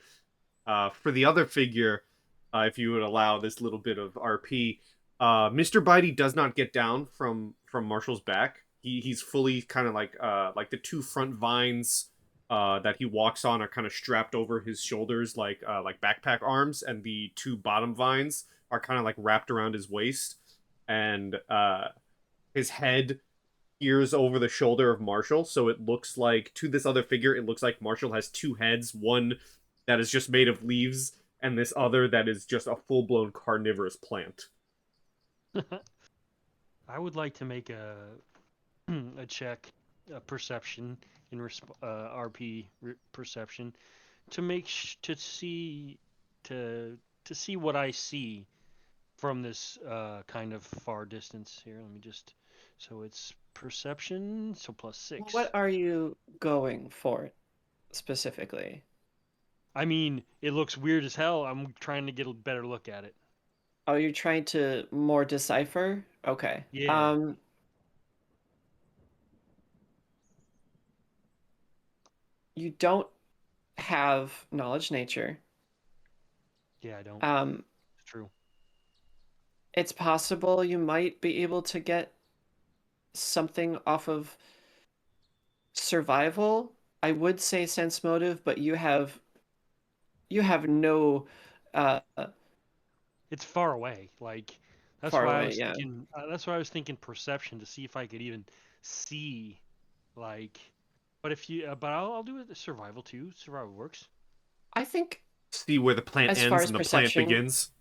For the other figure, if you would allow this little bit of RP, Mr. Bitey does not get down from Marshall's back. He's fully kind of like the two front vines that he walks on are kind of strapped over his shoulders like backpack arms, and the two bottom vines are kind of like wrapped around his waist, and his head peers over the shoulder of Marshall, so it looks like, to this other figure, it looks like Marshall has two heads, one that is just made of leaves, and this other that is just a full-blown carnivorous plant. I would like to make a a check, a perception in RP perception, to to see what I see from this kind of far distance here. Let me just. So it's perception, so +6. What are you going for specifically? I mean, it looks weird as hell. I'm trying to get a better look at it. Oh, you're trying to more decipher? Okay. Yeah. You don't have knowledge nature. Yeah, I don't. Um, It's true. it's possible you might be able to get something off of survival. I would say sense motive, but you have no uh It's far away. Like that's far why I away, was yeah. thinking. That's why I was thinking perception to see if I could even see, like. But if you, but I'll do it the survival too. Survival works. I think See where the plant as far ends as and the plant perception, begins.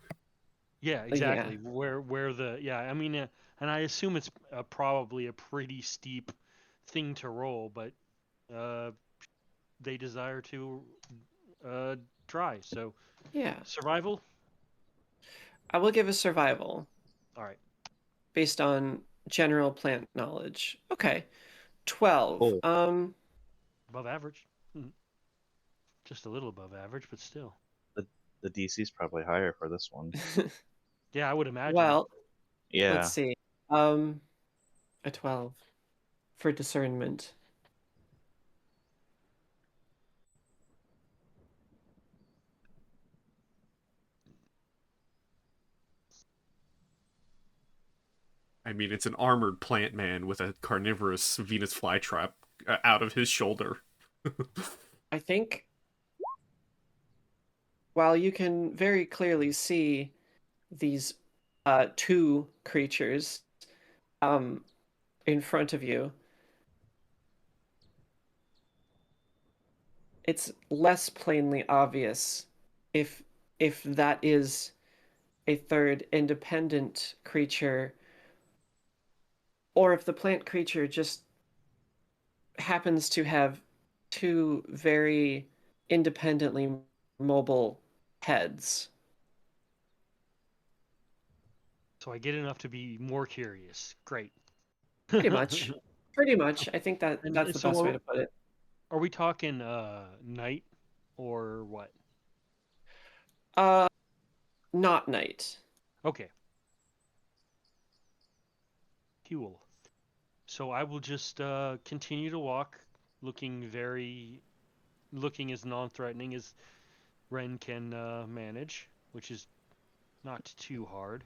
Yeah, yeah. exactly. Where the yeah. I mean, and I assume it's probably a pretty steep thing to roll, but uh, they desire to uh try. So Yeah. survival. I will give a survival All right. based on general plant knowledge. Okay. 12. Oh, Above average. Just a little above average, but still. the DC's probably higher for this one. Yeah, I would imagine. Well, let's Yeah. see. A 12 for discernment. I mean, it's an armored plant man with a carnivorous Venus flytrap out of his shoulder. I think while you can very clearly see these two creatures um in front of you, it's less plainly obvious if that is a third independent creature, or if the plant creature just happens to have two very independently mobile heads. So I get enough to be more curious. Great. Pretty much. Pretty much. I think that And, that's and the so best way to put it. are we talking night or what? Uh, not night. Okay. Cool. So I will just continue to walk, looking as non-threatening as Ren can manage, which is not too hard.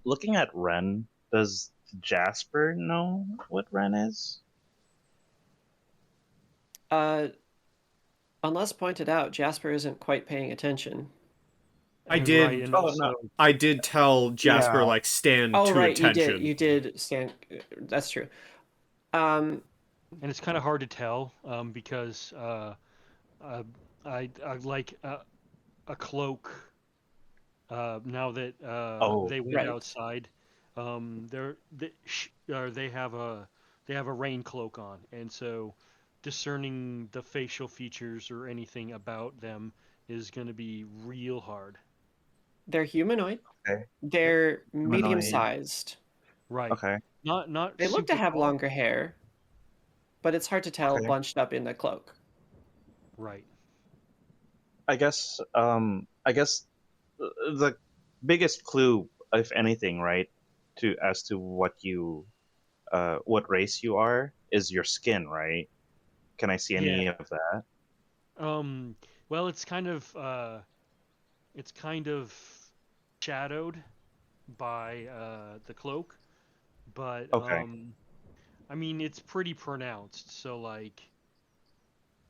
Looking at Ren, does Jasper know what Ren is? Uh, unless pointed out, Jasper isn't quite paying attention. I And did. right, and Oh, also, no. I did tell Jasper, Yeah. like, stand Oh, to right, attention. you did stand. That's true. Um, and it's kind of hard to tell because I like a cloak. Now that Oh, they went right. outside, they have a rain cloak on, and so discerning the facial features or anything about them is going to be real hard. They're humanoid. okay. They're Humanoid. medium-sized. Right. Okay. Not They look to super have tall. longer hair. but it's hard to tell Okay. bunched up in the cloak. Right. I guess the biggest clue, if anything, right, to as to what race you are is your skin, right? Can I see Yeah. any of that? Um. Well, it's kind of shadowed by the cloak, but Okay. I mean it's pretty pronounced. So like,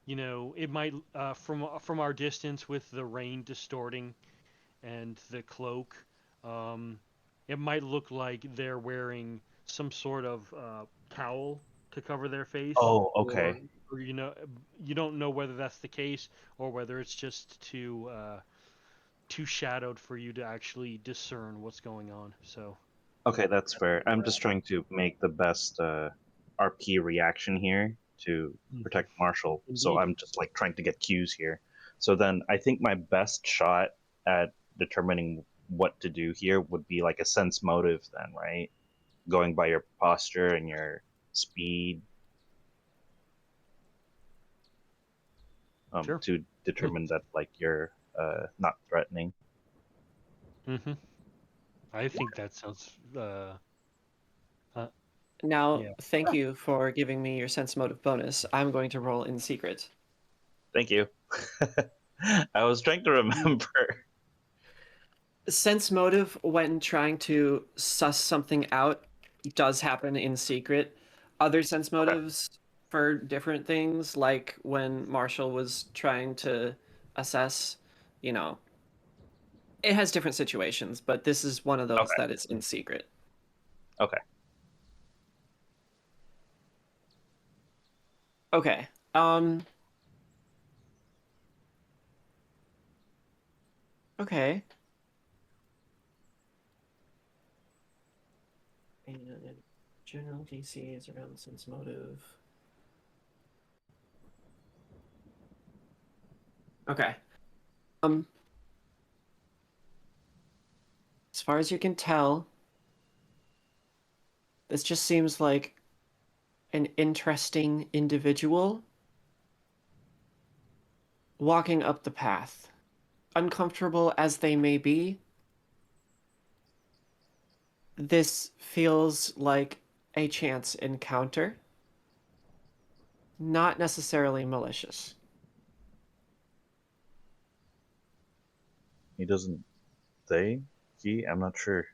it might from our distance with the rain distorting and the cloak, um, it might look like they're wearing some sort of cowl to cover their face, Oh, or okay. or you don't know whether that's the case or whether it's just too shadowed for you to actually discern what's going on. So Okay, that's fair. I'm just trying to make the best RP reaction here to Mhm. protect Marshall. So Indeed. I'm just like trying to get cues here. So then I think my best shot at determining what to do here would be like a sense motive then, right? Going by your posture and your speed, Sure. to determine that like you're not threatening. Hmm. I think that sounds uh Now, yeah. thank you for giving me your sense motive bonus. I'm going to roll in secret. Thank you. I was trying to remember. Sense motive when trying to suss something out does happen in secret. Other sense Okay. motives for different things, like when Marshall was trying to assess, you know, it has different situations, but this is one of those Okay. that is in secret. Okay. Okay. Okay. And general DC is around sense motive. Okay. Um, as far as you can tell, this just seems like an interesting individual walking up the path. Uncomfortable as they may be, this feels like a chance encounter, not necessarily malicious. He doesn't. They? He? I'm not sure.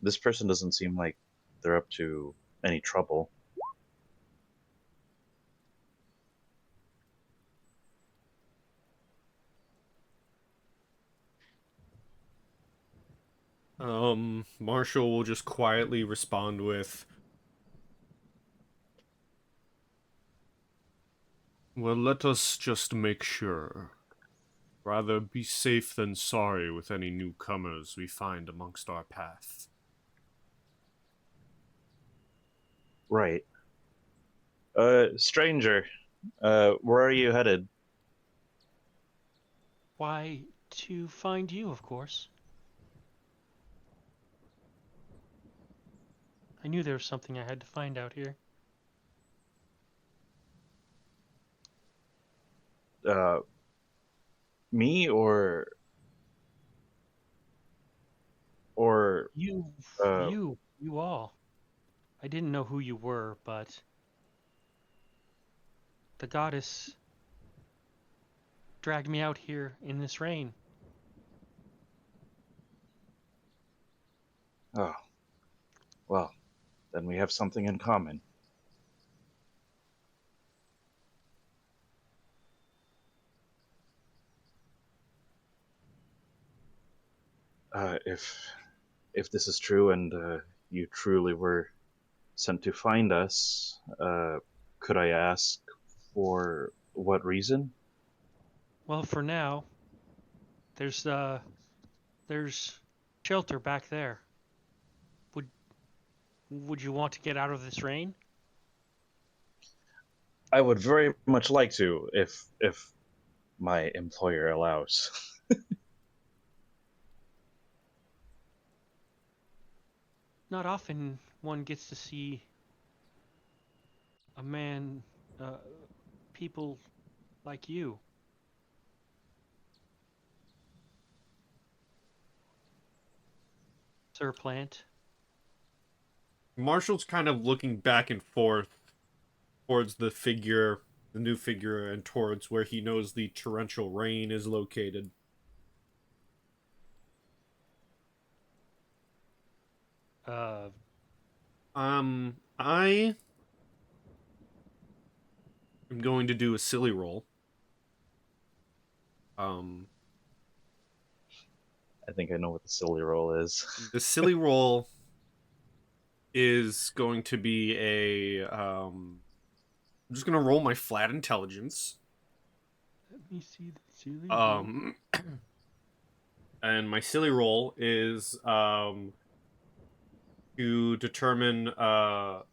This person doesn't seem like they're up to any trouble. Marshall will just quietly respond with, "Well, let us just make sure. Rather be safe than sorry with any newcomers we find amongst our path." Right. Stranger, where are you headed? Why, to find you, of course. I knew there was something I had to find out here. Uh, me or You, uh, you all. I didn't know who you were, but the goddess dragged me out here in this rain. oh, well, then we have something in common. If this is true and you truly were sent to find us, could I ask for what reason? Well, for now, there's there's shelter back there. Would would you want to get out of this rain? I would very much like to, if my employer allows. Not often one gets to see a man, people like you. Sir Plant. Marshall's kind of looking back and forth towards the figure, the new figure, and towards where he knows the torrential rain is located. Uh, I am going to do a silly roll. I think I know what the silly roll is. The silly roll is going to be I'm just gonna roll my flat intelligence. let me see the silly roll. And my silly roll is to determine the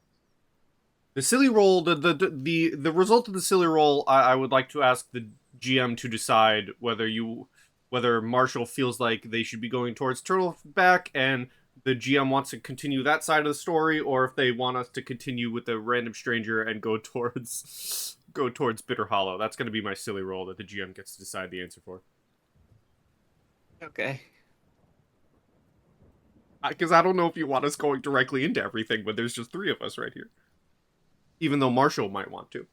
silly roll. The result of the silly roll. I would like to ask the GM to decide whether Marshall feels like they should be going towards Turtleback and the GM wants to continue that side of the story, or if they want us to continue with the random stranger and go towards Bitter Hollow. That's going to be my silly roll that the GM gets to decide the answer for. Okay. Because I don't know if you want us going directly into everything when there's just 3 of us right here. Even though Marshall might want to.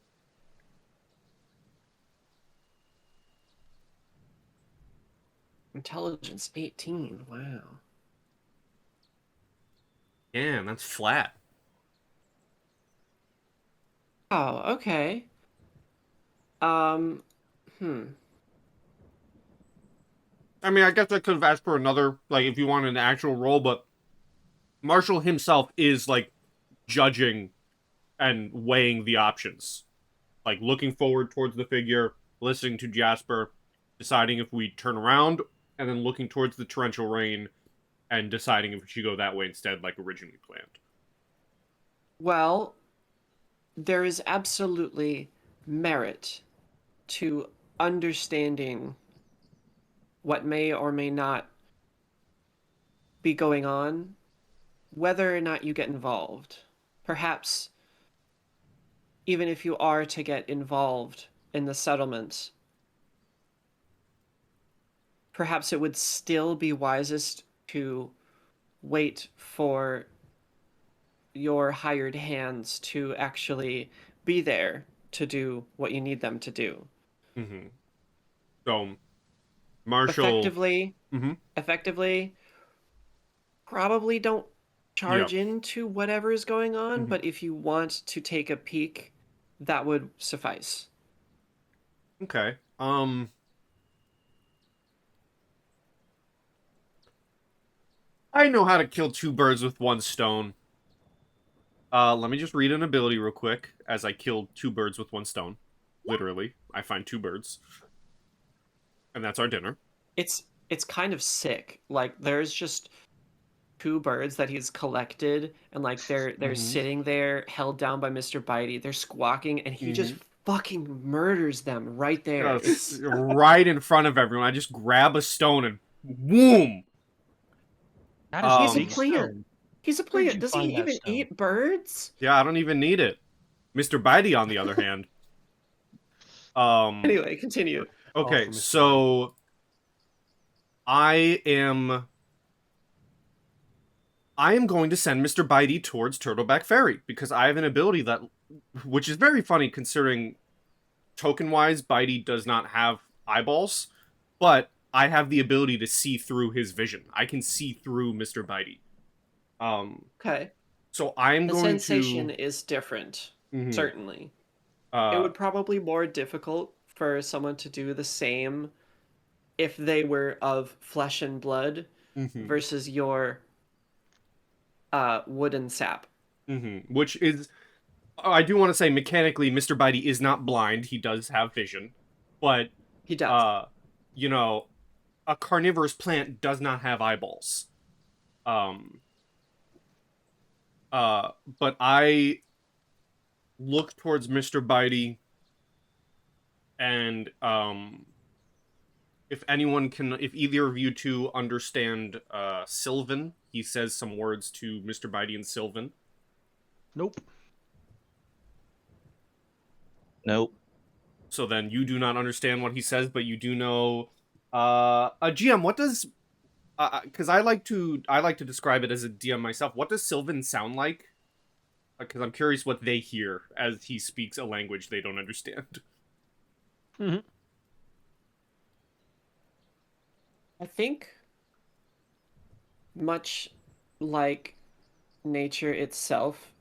Intelligence 18. Wow. Damn, that's flat. Oh, okay. Hmm. I mean, I guess I could have asked for another, like, if you wanted an actual roll, but Marshall himself is, like, judging and weighing the options. Like, looking forward towards the figure, listening to Jasper, deciding if we turn around, and then looking towards the torrential rain, and deciding if we should go that way instead, like originally planned. Well, there is absolutely merit to understanding what may or may not be going on, whether or not you get involved. Perhaps even if you are to get involved in the settlement, perhaps it would still be wisest to wait for your hired hands to actually be there to do what you need them to do. Mm-hmm. So, Marshall... Effectively, Mm-hmm. effectively, probably don't charge Yep. into whatever is going on, Mhm. but if you want to take a peek, that would suffice. Okay. I know how to kill 2 birds with 1 stone. Let me just read an ability real quick as I kill 2 birds with 1 stone. Literally, I find 2 birds. And that's our dinner. It's kind of sick. Like there's just 2 birds that he's collected and like they're Mhm. sitting there held down by Mr. Bitey. They're squawking and he just fucking murders them right there. It's right in front of everyone. I just grab a stone and boom. That is He's a big plant. stone. He's a Where did plant. you Does he find that even stone? eat birds? Yeah, I don't even need it. Mr. Bitey, on the other hand. Anyway, continue. Okay, for Mr. so I am going to send Mr. Bitey towards Turtleback Ferry because I have an ability that, which is very funny considering token-wise, Bitey does not have eyeballs, but I have the ability to see through his vision. I can see through Mr. Bitey. Okay. So I'm The going sensation to... is different, Mhm. certainly. It would probably be more difficult for someone to do the same if they were of flesh and blood Mhm. versus your wooden sap. Which is... I do want to say, mechanically, Mr. Bitey is not blind. He does have vision. But, He does. you know, a carnivorous plant does not have eyeballs. But I look towards Mr. Bitey, and if either of you two understand Sylvan, he says some words to Mr. Bitey in Sylvan. Nope. Nope. So then you do not understand what he says, but you do know. A GM, what does? Because I like to describe it as a DM myself. What does Sylvan sound like? Because I'm curious what they hear as he speaks a language they don't understand. Mhm. I think much like nature itself,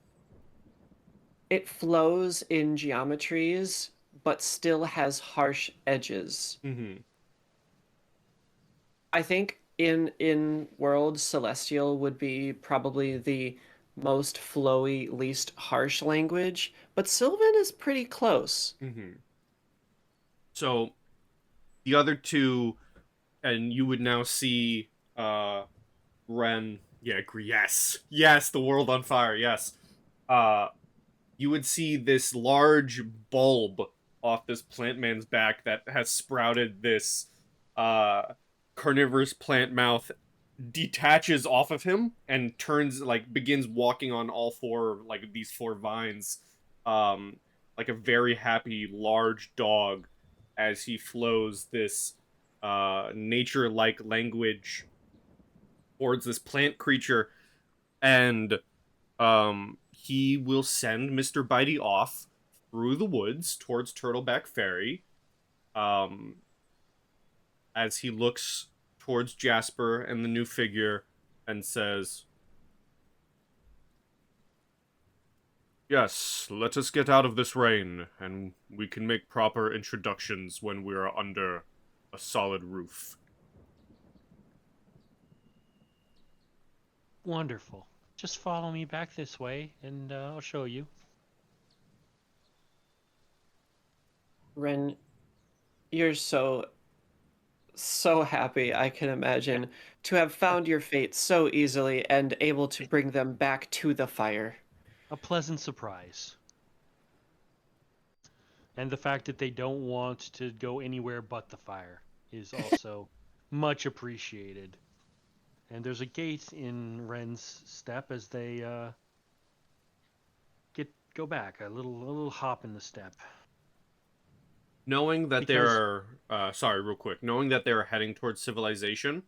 it flows in geometries, but still has harsh edges. Mm-hmm. I think in world celestial would be probably the most flowy, least harsh language, but Sylvan is pretty close. Mm-hmm. So the other two, and you would now see Ren. Yeah, yes, yes, the world on fire. Yes, uh, you would see this large bulb off this plant man's back that has sprouted this uh carnivorous plant mouth, detaches off of him and turns, like, begins walking on all four, like these four vines, um like a very happy large dog, as he flows this nature like language towards this plant creature. And he will send Mr. Bitey off through the woods towards Turtleback Ferry, um as he looks towards Jasper and the new figure and says, "Yes, let us get out of this rain, and we can make proper introductions when we are under a solid roof." Wonderful. Just follow me back this way, and I'll show you. Ren, you're so happy, I can imagine, to have found your fate so easily and able to bring them back to the fire. A pleasant surprise. And the fact that they don't want to go anywhere but the fire is also much appreciated. And there's a gate in Ren's step as they go back. A little hop in the step. Knowing that Because they're sorry, real quick, knowing that they're heading towards civilization,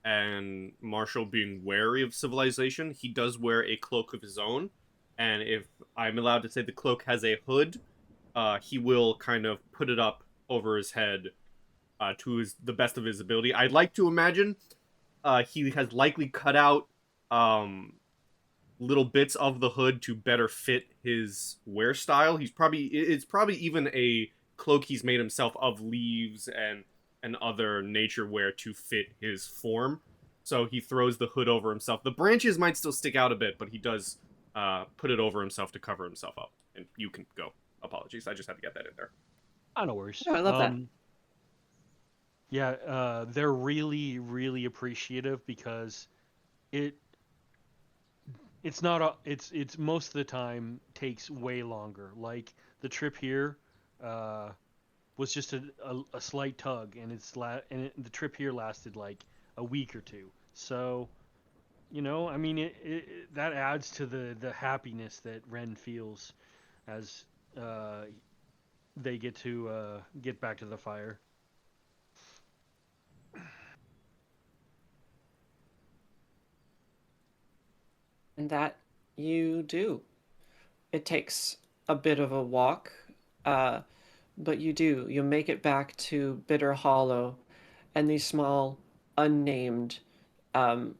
and Marshall being wary of civilization, he does wear a cloak of his own. And if I'm allowed to say, the cloak has a hood, he will kind of put it up over his head, to the best of his ability. I'd like to imagine he has likely cut out little bits of the hood to better fit his wear style. It's probably even a cloak he's made himself of leaves and other nature wear to fit his form. So he throws the hood over himself. The branches might still stick out a bit, but he does put it over himself to cover himself up. And you can go. Apologies, I just had to get that in there. no worries. Oh, I love that. Yeah, they're really, really appreciative because it's not it's most of the time takes way longer. Like the trip here was just a slight tug, and the trip here lasted like a week or two. So I mean, that adds to the happiness that Ren feels as they get to get back to the fire. And that you do. It takes a bit of a walk, uh, but you do. You make it back to Bitter Hollow and the small, unnamed um,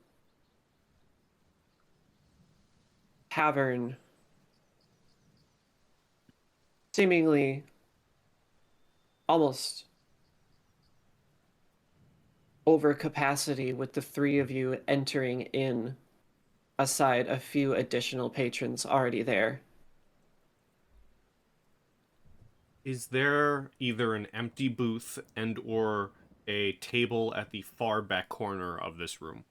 tavern, seemingly almost over capacity with the three of you entering in, aside a few additional patrons already there. Is there either an empty booth and or a table at the far back corner of this room?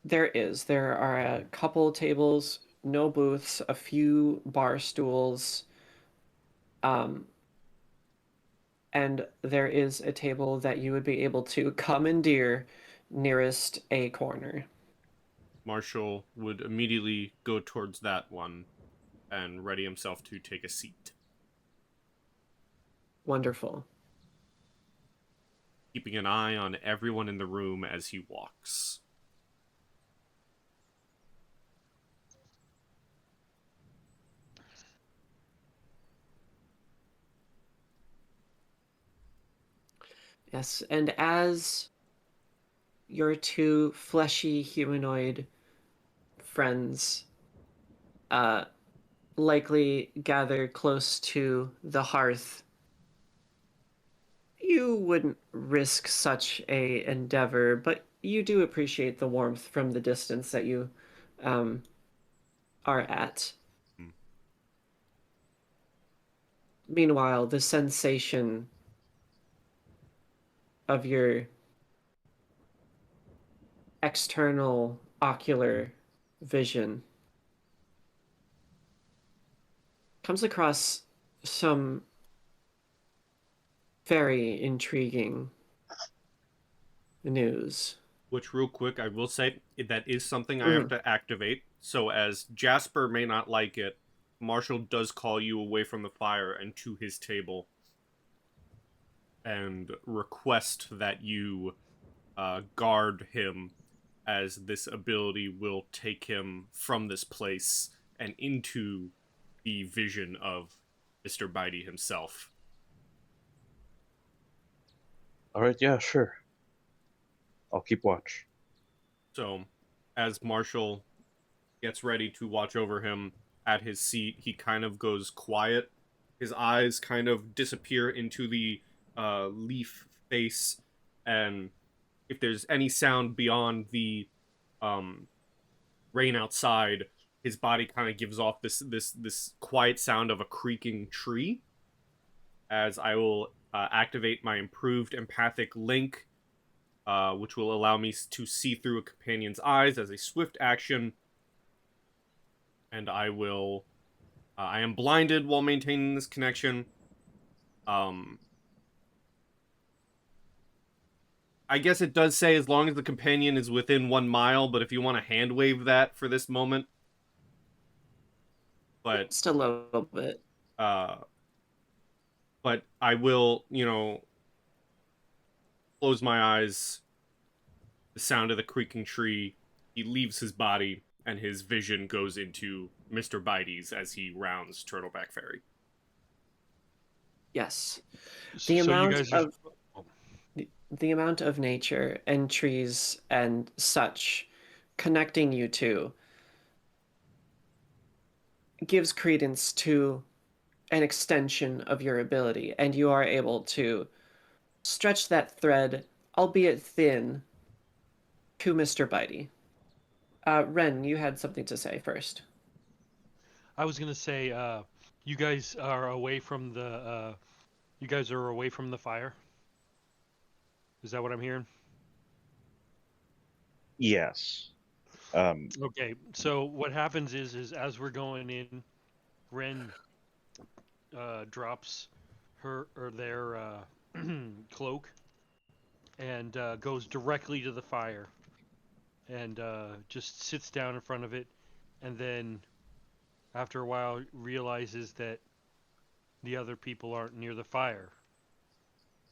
There is. There are a couple tables, no booths, a few bar stools, um, and there is a table that you would be able to commandeer nearest a corner. Marshall would immediately go towards that one and ready himself to take a seat, Wonderful. keeping an eye on everyone in the room as he walks. Yes, and as your two fleshy humanoid friends likely gather close to the hearth, you wouldn't risk such a endeavor, but you do appreciate the warmth from the distance that you um, are at. Hmm. Meanwhile, the sensation of your external ocular vision comes across some very intriguing news. Which, real quick, I will say that is something I have Mhm. to activate. So, as Jasper may not like it, Marshall does call you away from the fire and to his table and request that you guard him, as this ability will take him from this place and into the vision of Mr. Bitey himself. All right, yeah, sure. I'll keep watch. So, as Marshall gets ready to watch over him at his seat, he kind of goes quiet. His eyes kind of disappear into the leaf face, and if there's any sound beyond the um, rain outside, his body kind of gives off this quiet sound of a creaking tree. As I will activate my improved empathic link, which will allow me to see through a companion's eyes as a swift action, and I will. I am blinded while maintaining this connection. Um, I guess it does say as long as the companion is within 1 mile, but if you want to hand wave that for this moment, but Just a little bit. uh, I will, close my eyes. The sound of the creaking tree. He leaves his body, and his vision goes into Mr. Bitey's as he rounds Turtleback Ferry. Yes. The So you amount guys are. of the amount of nature and trees and such connecting you two gives credence to an extension of your ability, and you are able to stretch that thread, albeit thin, to Mr. Bitey. Ren, you had something to say first. I was gonna say, you guys are away from the. You guys are away from the fire. Is that what I'm hearing? Yes. Okay. So what happens is as we're going in, Ren drops her or their cloak and goes directly to the fire and just sits down in front of it, and then after a while realizes that the other people aren't near the fire,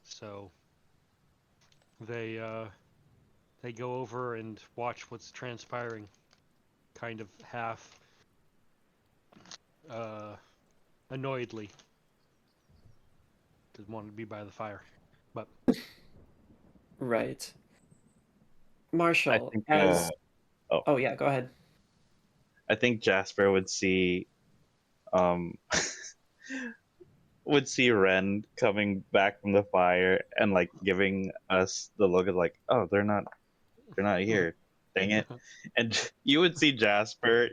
so they go over and watch what's transpiring, kind of half uh, annoyedly. Doesn't want to be by the fire, but Right. I Marshall, think. as Oh, oh yeah, go ahead. I think Jasper would see, um, would see Ren coming back from the fire and like giving us the look of like, oh, they're not here. Dang it! And you would see Jasper.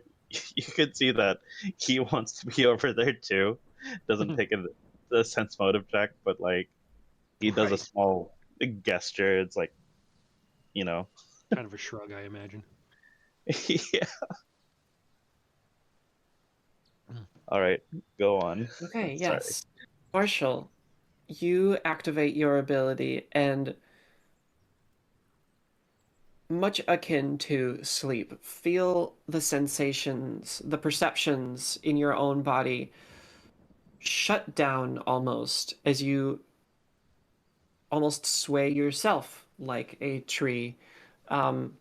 You could see that he wants to be over there too. Doesn't take a sense motive check, but like he does a Right. small gesture. It's like, you know, kind of a shrug, I imagine. yeah. All right, go on. Okay, Sorry. yes. Marshall, you activate your ability, and much akin to sleep. Feel the sensations, the perceptions in your own body shut down almost as you almost sway yourself like a tree. Um,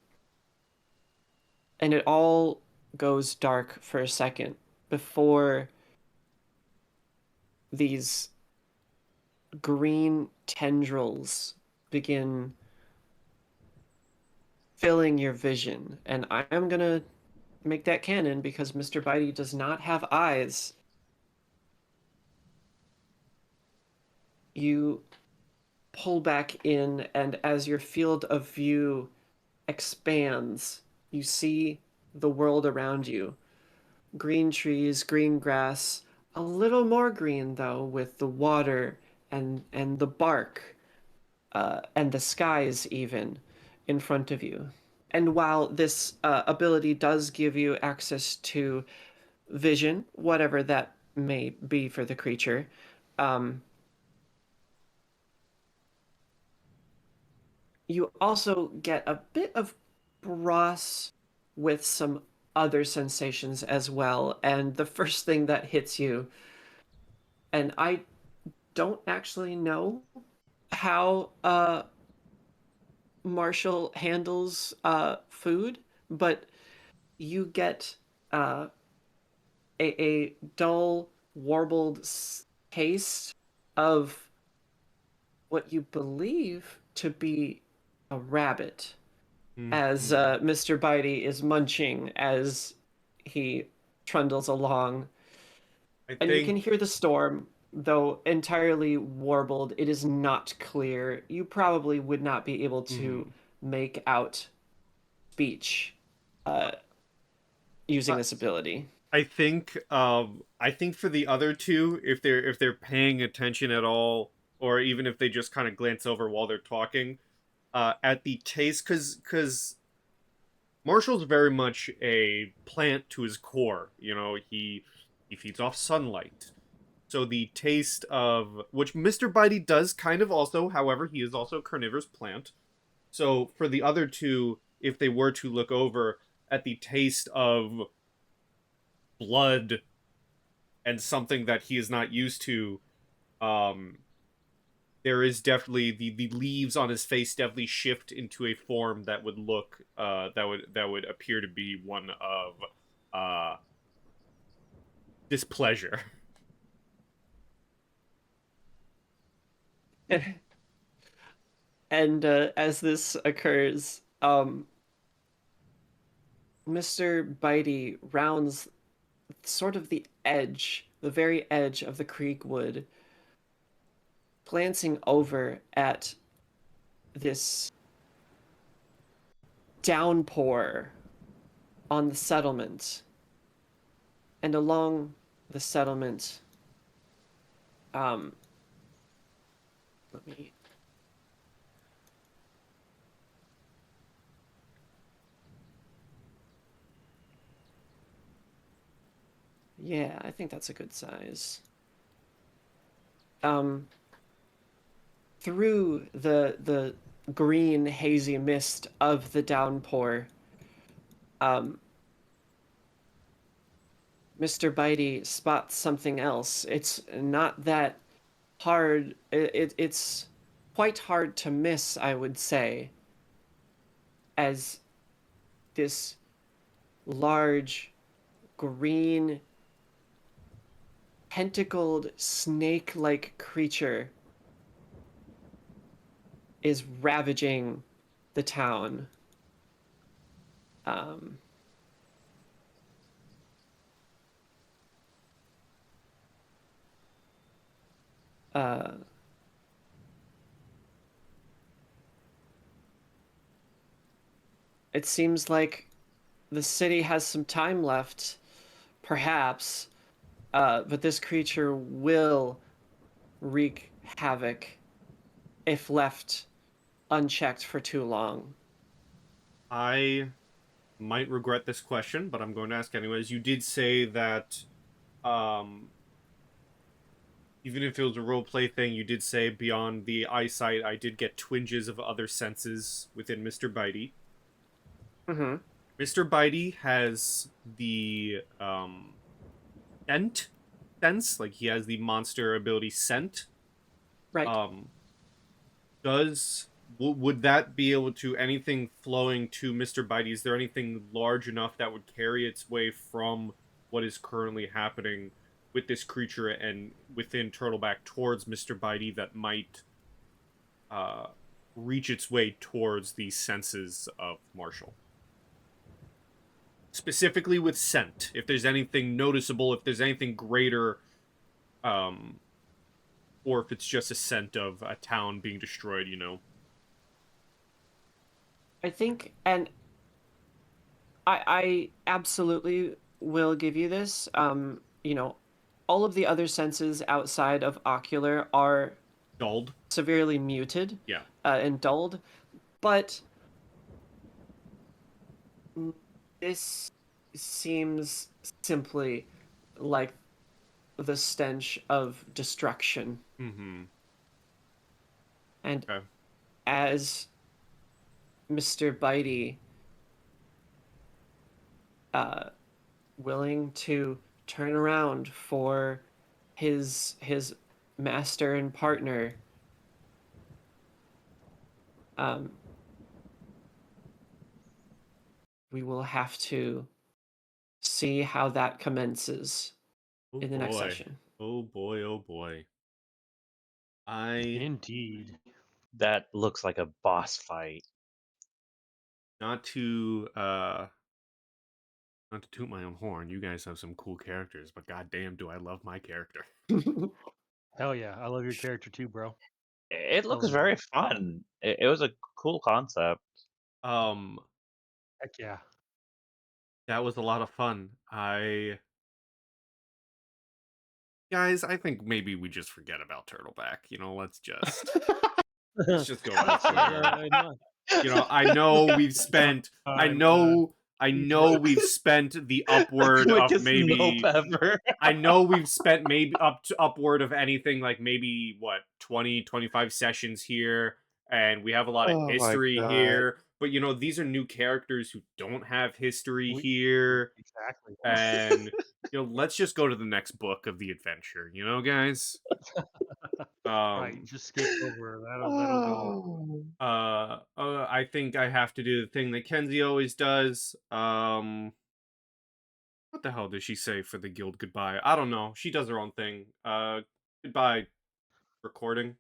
and it all goes dark for a second before these green tendrils begin filling your vision. And I am gonna make that canon because Mr. Bitey does not have eyes. You pull back in, and as your field of view expands, you see the world around you. Green trees, green grass, a little more green though, with the water and the bark, and the skies even in front of you. And while this ability does give you access to vision, whatever that may be for the creature, um, you also get a bit of brass with some other sensations as well. And the first thing that hits you, and I don't actually know how Marshall handles food, but you get uh, a dull, warbled taste of what you believe to be a rabbit as Mhm. Mr. Bitey is munching as he trundles along. I And you can think. hear the storm, though entirely warbled. It is not clear. You probably would not be able to Mhm. make out speech uh, using Uh, this ability. I think for the other two, if they're paying attention at all, or even if they just kind of glance over while they're talking, at the taste, because Marshall's very much a plant to his core. You know, he feeds off sunlight. So the taste of which Mr. Bitey does kind of also, however, he is also a carnivorous plant. So for the other two, if they were to look over at the taste of blood and something that he is not used to, um, there is definitely the leaves on his face definitely shift into a form that would look that would appear to be one of uh displeasure. And as this occurs, Mr. Bitey rounds sort of the edge, the very edge of the creek wood, glancing over at this downpour on the settlement. And along the settlement, um, let me. Yeah, I think that's a good size. Um, through the green hazy mist of the downpour, um, Mr. Bitey spots something else. It's not that hard. It's quite hard to miss, I would say, as this large green tentacled snake-like creature is ravaging the town. Um, uh, it seems like the city has some time left, perhaps, but this creature will wreak havoc if left unchecked for too long. I might regret this question, but I'm going to ask anyways. You did say that um even if it was a role play thing, you did say beyond the eyesight, I did get twinges of other senses within Mr. Bitey. Mm-hmm. Mr. Bitey has the scent sense, like he has the monster ability scent. Right. Um, does would that be able to anything flowing to Mr. Bitey? Is there anything large enough that would carry its way from what is currently happening with this creature and within Turtleback towards Mr. Bitey that might uh reach its way towards the senses of Marshall? Specifically with scent, if there's anything noticeable, if there's anything greater, um, or if it's just a scent of a town being destroyed, you know. I think, and I absolutely will give you this. All of the other senses outside of ocular are Dulled. severely muted Yeah. and dulled, but this seems simply like the stench of destruction. Mm-hmm. And Okay. as Mr. Bitey, uh, willing to turn around for his master and partner, um, we will have to see how that commences Oh in the next boy. session. Oh boy. Oh boy. I Indeed. That looks like a boss fight. not to uh not to toot my own horn. You guys have some cool characters, but goddamn, do I love my character. Hell yeah, I love your character too, bro. It Hell looks yeah. very fun. It was a cool concept. Um, Heck yeah. that was a lot of fun. Guys, I think maybe we just forget about Turtleback. You know, let's just go elsewhere. No, You know, I know we've spent I uh, know I know we've spent the upward of Quickest nope maybe ever. I know we've spent maybe up to upward of anything like maybe what 20-25 sessions here, and we have a lot of Oh my history god. here, but you know, these are new characters who don't have history we here, exactly. and you know, let's just go to the next book of the adventure, you know, guys. Right, um just skip over. That'll go. Oh. I think I have to do the thing that Kenzie always does. What the hell does she say for the guild goodbye? I don't know. She does her own thing. Goodbye, recording.